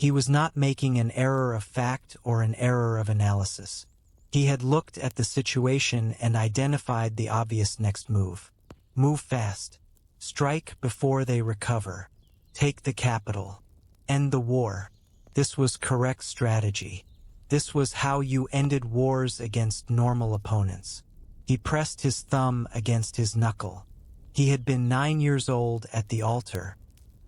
He was not making an error of fact or an error of analysis. He had looked at the situation and identified the obvious next move. Move fast. Strike before they recover. Take the capital. End the war. This was correct strategy. This was how you ended wars against normal opponents. He pressed his thumb against his knuckle. He had been 9 years old at the altar.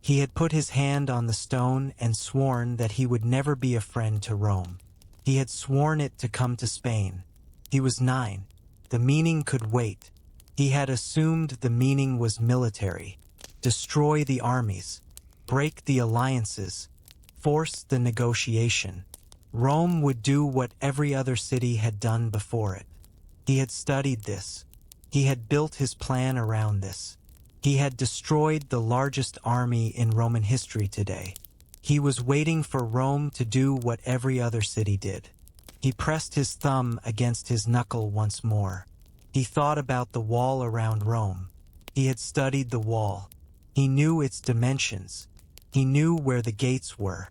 He had put his hand on the stone and sworn that he would never be a friend to Rome. He had sworn it to come to Spain. He was 9. The meaning could wait. He had assumed the meaning was military. Destroy the armies. Break the alliances. Force the negotiation. Rome would do what every other city had done before it. He had studied this. He had built his plan around this. He had destroyed the largest army in Roman history today. He was waiting for Rome to do what every other city did. He pressed his thumb against his knuckle once more. He thought about the wall around Rome. He had studied the wall. He knew its dimensions. He knew where the gates were.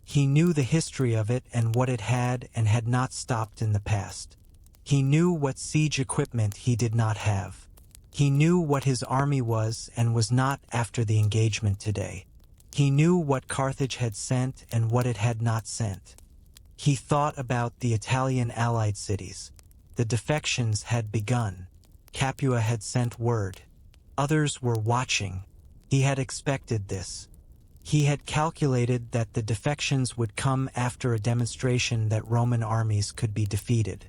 He knew the history of it and what it had and had not stopped in the past. He knew what siege equipment he did not have. He knew what his army was and was not after the engagement today. He knew what Carthage had sent and what it had not sent. He thought about the Italian allied cities. The defections had begun. Capua had sent word. Others were watching. He had expected this. He had calculated that the defections would come after a demonstration that Roman armies could be defeated.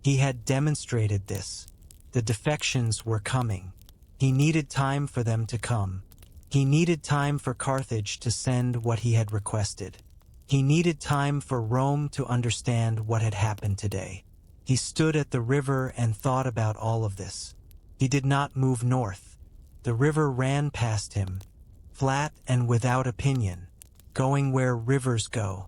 He had demonstrated this. The defections were coming. He needed time for them to come. He needed time for Carthage to send what he had requested. He needed time for Rome to understand what had happened today. He stood at the river and thought about all of this. He did not move north. The river ran past him, flat and without opinion, going where rivers go.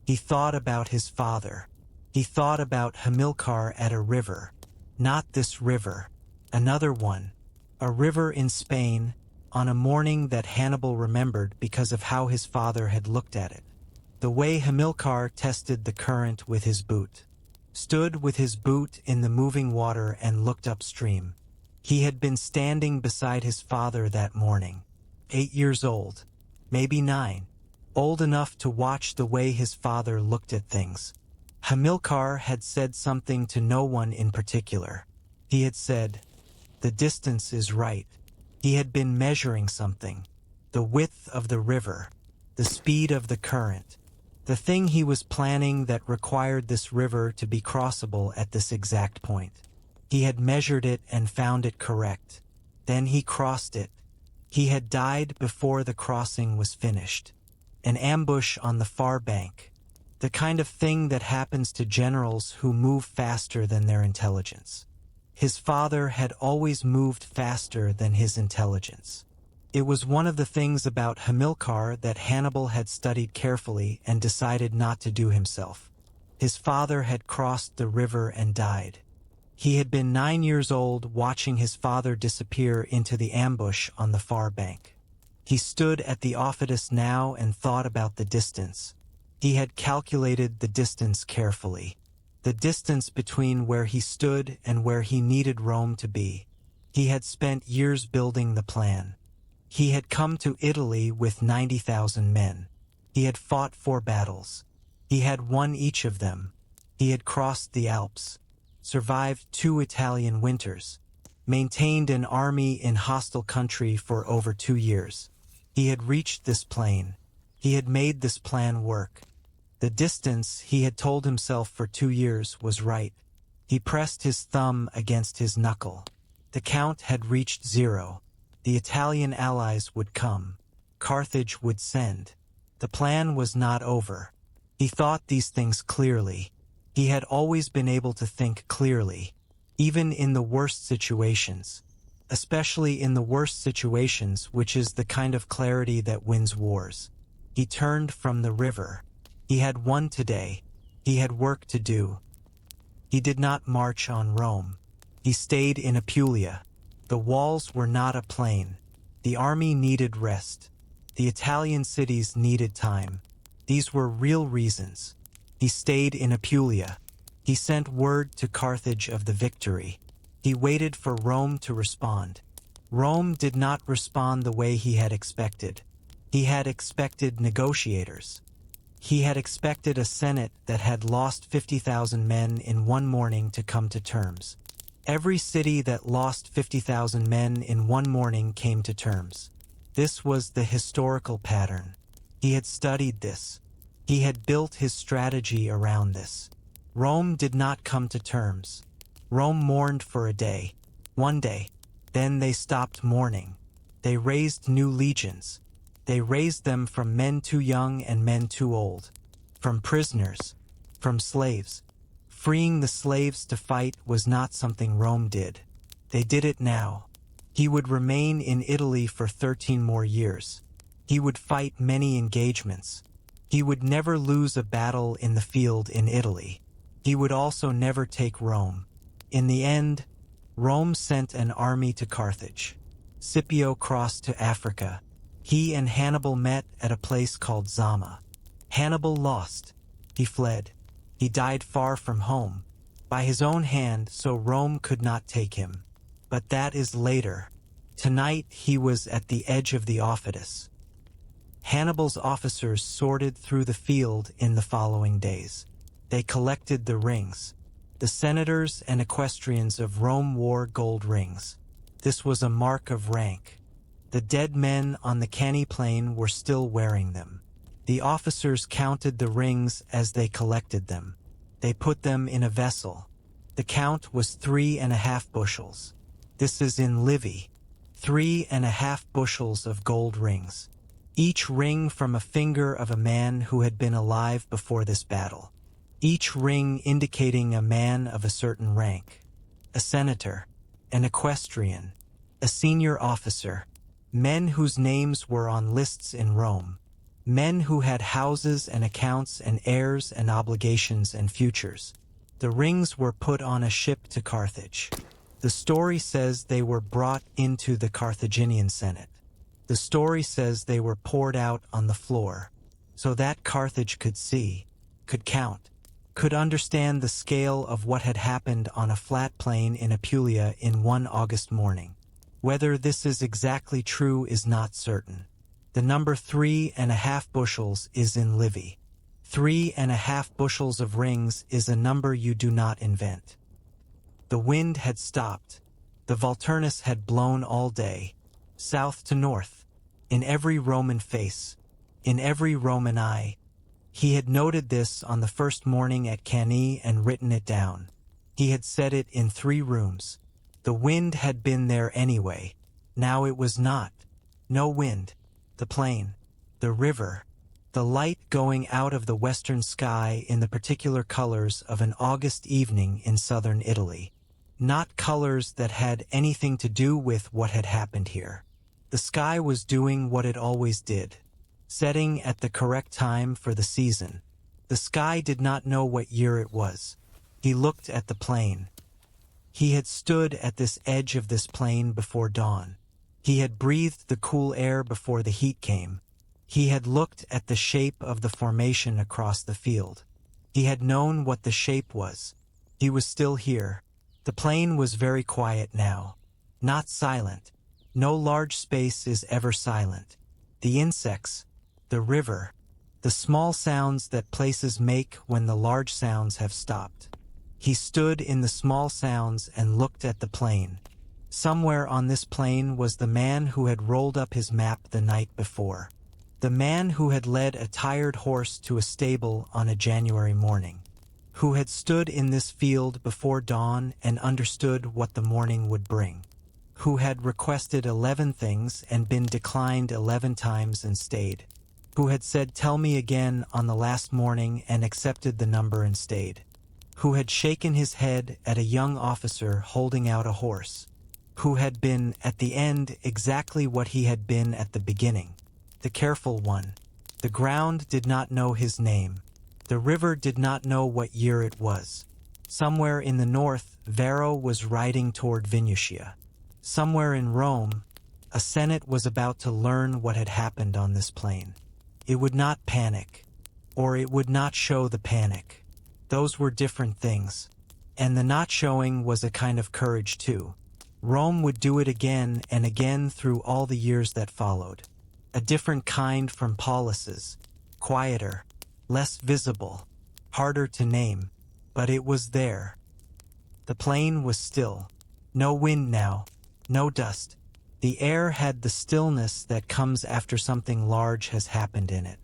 He thought about his father. He thought about Hamilcar at a river. Not this river. Another one. A river in Spain, on a morning that Hannibal remembered because of how his father had looked at it. The way Hamilcar tested the current with his boot. Stood with his boot in the moving water and looked upstream. He had been standing beside his father that morning. 8 years old. Maybe 9. Old enough to watch the way his father looked at things. Hamilcar had said something to no one in particular. He had said, "The distance is right." He had been measuring something. The width of the river. The speed of the current. The thing he was planning that required this river to be crossable at this exact point. He had measured it and found it correct. Then he crossed it. He had died before the crossing was finished. An ambush on the far bank. The kind of thing that happens to generals who move faster than their intelligence. His father had always moved faster than his intelligence. It was one of the things about Hamilcar that Hannibal had studied carefully and decided not to do himself. His father had crossed the river and died. He had been 9 years old watching his father disappear into the ambush on the far bank. He stood at the ofidus now and thought about the distance. He had calculated the distance carefully. The distance between where he stood and where he needed Rome to be. He had spent years building the plan. He had come to Italy with 90,000 men. He had fought 4 battles. He had won each of them. He had crossed the Alps, survived 2 Italian winters, maintained an army in hostile country for over 2 years. He had reached this plain. He had made this plan work. The distance, he had told himself for 2 years, was right. He pressed his thumb against his knuckle. The count had reached 0. The Italian allies would come. Carthage would send. The plan was not over. He thought these things clearly. He had always been able to think clearly, even in the worst situations. Especially in the worst situations, which is the kind of clarity that wins wars. He turned from the river. He had won today. He had work to do. He did not march on Rome. He stayed in Apulia. The walls were not a plain. The army needed rest. The Italian cities needed time. These were real reasons. He stayed in Apulia. He sent word to Carthage of the victory. He waited for Rome to respond. Rome did not respond the way he had expected. He had expected negotiators. He had expected a Senate that had lost 50,000 men in one morning to come to terms. Every city that lost 50,000 men in one morning came to terms. This was the historical pattern. He had studied this. He had built his strategy around this. Rome did not come to terms. Rome mourned for a day, one day. Then they stopped mourning. They raised new legions. They raised them from men too young and men too old, from prisoners, from slaves. Freeing the slaves to fight was not something Rome did. They did it now. He would remain in Italy for 13 more years. He would fight many engagements. He would never lose a battle in the field in Italy. He would also never take Rome. In the end, Rome sent an army to Carthage. Scipio crossed to Africa. He and Hannibal met at a place called Zama. Hannibal lost. He fled. He died far from home, by his own hand, so Rome could not take him. But that is later. Tonight he was at the edge of the Aufidus. Hannibal's officers sorted through the field in the following days. They collected the rings. The senators and equestrians of Rome wore gold rings. This was a mark of rank. The dead men on the Cannae plain were still wearing them. The officers counted the rings as they collected them. They put them in a vessel. The count was 3.5 bushels. This is in Livy. 3.5 bushels of gold rings. Each ring from a finger of a man who had been alive before this battle. Each ring indicating a man of a certain rank. A senator, an equestrian, a senior officer, men whose names were on lists in Rome, men who had houses and accounts and heirs and obligations and futures. The rings were put on a ship to Carthage. The story says they were brought into the Carthaginian Senate. The story says they were poured out on the floor, so that Carthage could see, could count, could understand the scale of what had happened on a flat plain in Apulia in one August morning. Whether this is exactly true is not certain. The number 3.5 bushels is in Livy. 3.5 bushels of rings is a number you do not invent. The wind had stopped. The Volturnus had blown all day, south to north, in every Roman face, in every Roman eye. He had noted this on the first morning at Cannae and written it down. He had said it in 3 rooms. The wind had been there anyway. Now it was not. No wind. The plain. The river. The light going out of the western sky in the particular colors of an August evening in southern Italy. Not colors that had anything to do with what had happened here. The sky was doing what it always did. Setting at the correct time for the season. The sky did not know what year it was. He looked at the plain. He had stood at this edge of this plain before dawn. He had breathed the cool air before the heat came. He had looked at the shape of the formation across the field. He had known what the shape was. He was still here. The plain was very quiet now. Not silent. No large space is ever silent. The insects, the river, the small sounds that places make when the large sounds have stopped. He stood in the small sounds and looked at the plain. Somewhere on this plain was the man who had rolled up his map the night before. The man who had led a tired horse to a stable on a January morning. Who had stood in this field before dawn and understood what the morning would bring. Who had requested 11 things and been declined 11 times and stayed. Who had said, "Tell me again" on the last morning and accepted the number and stayed. Who had shaken his head at a young officer holding out a horse. Who had been, at the end, exactly what he had been at the beginning. The careful one. The ground did not know his name. The river did not know what year it was. Somewhere in the north, Varro was riding toward Venusia. Somewhere in Rome, a senate was about to learn what had happened on this plain. It would not panic. or it would not show the panic. Those were different things. And the not showing was a kind of courage too. Rome would do it again and again through all the years that followed. A different kind from Paulus's. Quieter, less visible, harder to name, but it was there. The plain was still. No wind now, no dust. The air had the stillness that comes after something large has happened in it.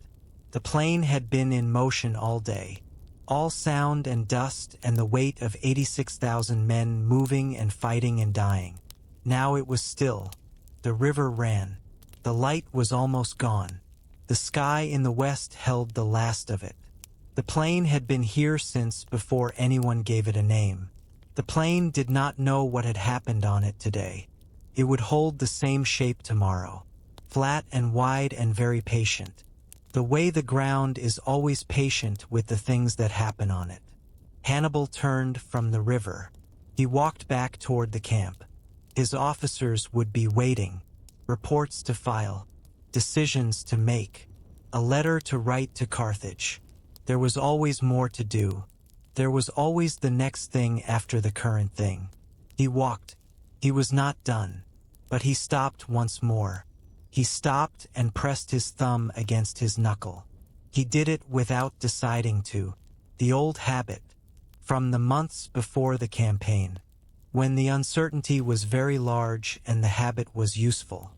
The plain had been in motion all day. All sound and dust and the weight of 86,000 men moving and fighting and dying. Now it was still. The river ran. The light was almost gone. The sky in the west held the last of it. The plain had been here since before anyone gave it a name. The plain did not know what had happened on it today. It would hold the same shape tomorrow. Flat and wide and very patient. The way the ground is always patient with the things that happen on it. Hannibal turned from the river. He walked back toward the camp. His officers would be waiting. Reports to file. Decisions to make. A letter to write to Carthage. There was always more to do. There was always the next thing after the current thing. He walked. He was not done. But he stopped once more. He stopped and pressed his thumb against his knuckle. He did it without deciding to. The old habit. From the months before the campaign. When the uncertainty was very large and the habit was useful.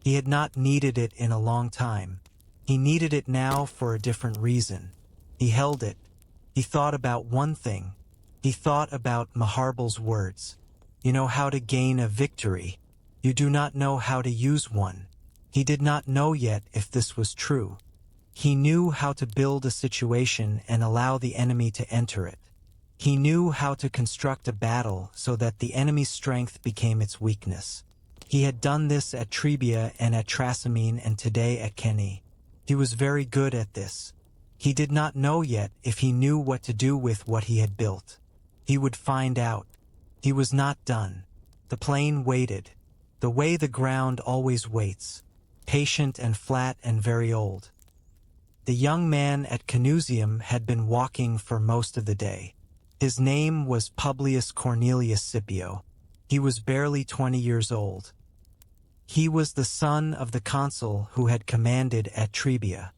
He had not needed it in a long time. He needed it now for a different reason. He held it. He thought about one thing. He thought about Maharbul's words. You know how to gain a victory. You do not know how to use one. He did not know yet if this was true. He knew how to build a situation and allow the enemy to enter it. He knew how to construct a battle so that the enemy's strength became its weakness. He had done this at Trebia and at Trasimene and today at Cannae. He was very good at this. He did not know yet if he knew what to do with what he had built. He would find out. He was not done. The plain waited. The way the ground always waits. Patient and flat and very old. The young man at Canusium had been walking for most of the day. His name was Publius Cornelius Scipio. He was barely 20 years old. He was the son of the consul who had commanded at Trebia.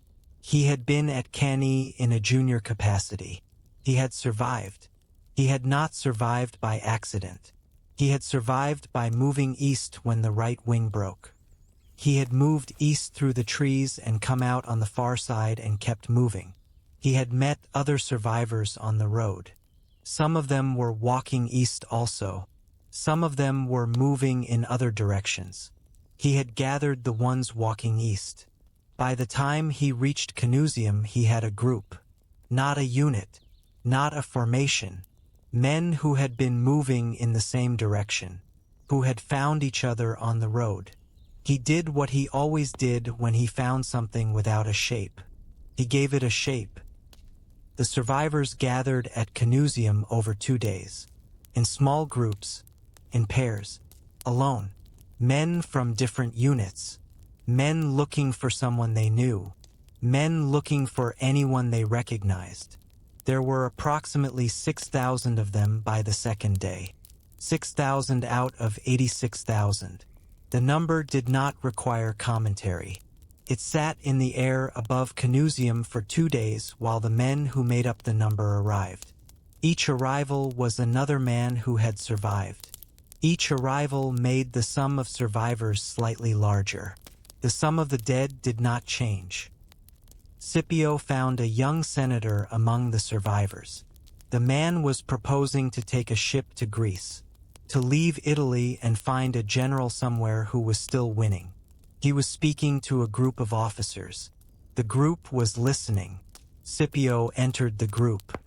He had been at Cannae in a junior capacity. He had survived. He had not survived by accident. He had survived by moving east when the right wing broke. He had moved east through the trees and come out on the far side and kept moving. He had met other survivors on the road. Some of them were walking east also. Some of them were moving in other directions. He had gathered the ones walking east. By the time he reached Canusium, he had a group. Not a unit. Not a formation. Men who had been moving in the same direction. Who had found each other on the road. He did what he always did when he found something without a shape. He gave it a shape. The survivors gathered at Canusium over 2 days. In small groups. In pairs. Alone. Men from different units. Men looking for someone they knew. Men looking for anyone they recognized. There were approximately 6,000 of them by the second day. 6,000 out of 86,000. The number did not require commentary. It sat in the air above Canusium for 2 days while the men who made up the number arrived. Each arrival was another man who had survived. Each arrival made the sum of survivors slightly larger. The sum of the dead did not change. Scipio found a young senator among the survivors. The man was proposing to take a ship to Greece. To leave Italy and find a general somewhere who was still winning. He was speaking to a group of officers. The group was listening. Scipio entered the group.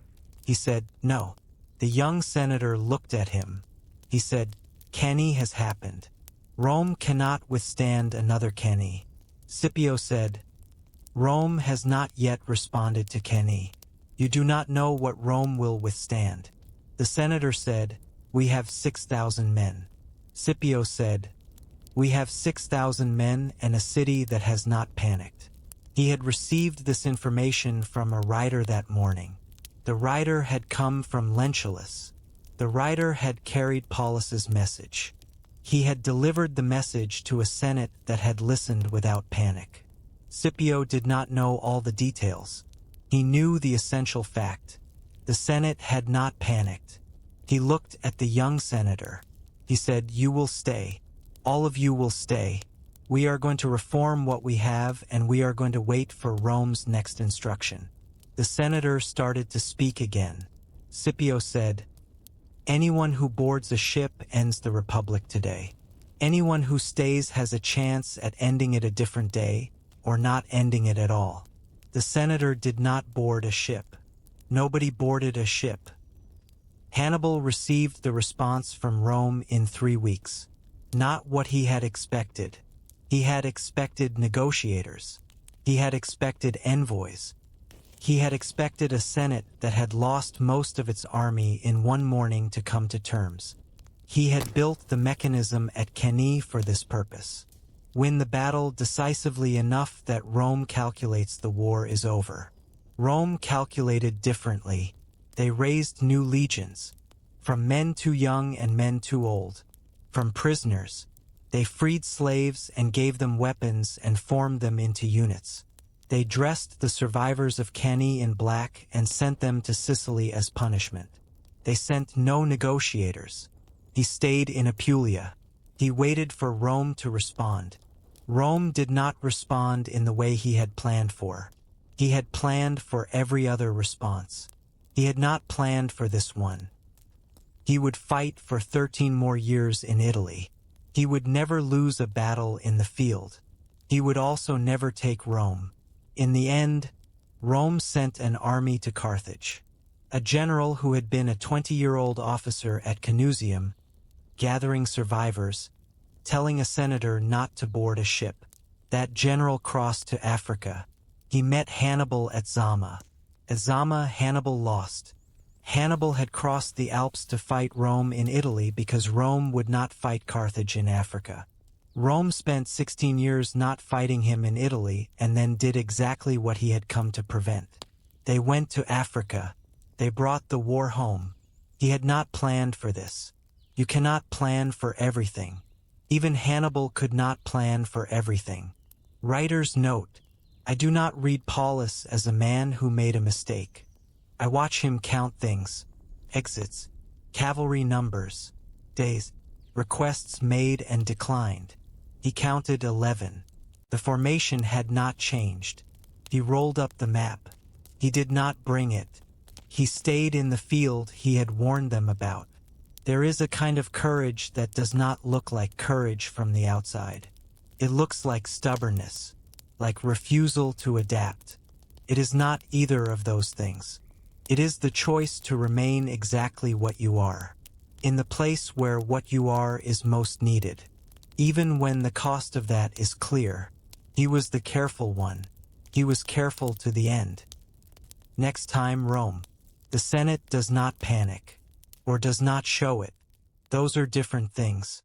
He said, "No." The young senator looked at him. He said, "Cannae has happened. Rome cannot withstand another Cannae." Scipio said, "Rome has not yet responded to Cannae. You do not know what Rome will withstand." The senator said, "We have 6,000 men." Scipio said, "We have 6,000 men and a city that has not panicked." He had received this information from a rider that morning. The rider had come from Lentulus. The rider had carried Paullus's message. He had delivered the message to a Senate that had listened without panic. Scipio did not know all the details. He knew the essential fact. The Senate had not panicked. He looked at the young senator. He said, "You will stay. All of you will stay. We are going to reform what we have, and we are going to wait for Rome's next instruction." The senator started to speak again. Scipio said, "Anyone who boards a ship ends the republic today. Anyone who stays has a chance at ending it a different day, or not ending it at all." The senator did not board a ship. Nobody boarded a ship. Hannibal received the response from Rome in 3 weeks. Not what he had expected. He had expected negotiators. He had expected envoys. He had expected a Senate that had lost most of its army in one morning to come to terms. He had built the mechanism at Cannae for this purpose. Win the battle decisively enough that Rome calculates the war is over. Rome calculated differently. They raised new legions, from men too young and men too old, from prisoners. They freed slaves and gave them weapons and formed them into units. They dressed the survivors of Cannae in black and sent them to Sicily as punishment. They sent no negotiators. He stayed in Apulia. He waited for Rome to respond. Rome did not respond in the way he had planned for. He had planned for every other response. He had not planned for this one. He would fight for 13 more years in Italy. He would never lose a battle in the field. He would also never take Rome. In the end, Rome sent an army to Carthage. A general who had been a 20-year-old officer at Canusium, gathering survivors, telling a senator not to board a ship. That general crossed to Africa. He met Hannibal at Zama. At Zama, Hannibal lost. Hannibal had crossed the Alps to fight Rome in Italy because Rome would not fight Carthage in Africa. Rome spent 16 years not fighting him in Italy and then did exactly what he had come to prevent. They went to Africa. They brought the war home. He had not planned for this. You cannot plan for everything. Even Hannibal could not plan for everything. Writers note, "I do not read Paullus as a man who made a mistake. I watch him count things, exits, cavalry numbers, days, requests made and declined. He counted 11. The formation had not changed. He rolled up the map. He did not bring it. He stayed in the field he had warned them about. There is a kind of courage that does not look like courage from the outside. It looks like stubbornness, like refusal to adapt. It is not either of those things. It is the choice to remain exactly what you are, in the place where what you are is most needed, even when the cost of that is clear. He was the careful one. He was careful to the end. Next time, Rome. The Senate does not panic, or does not show it. Those are different things.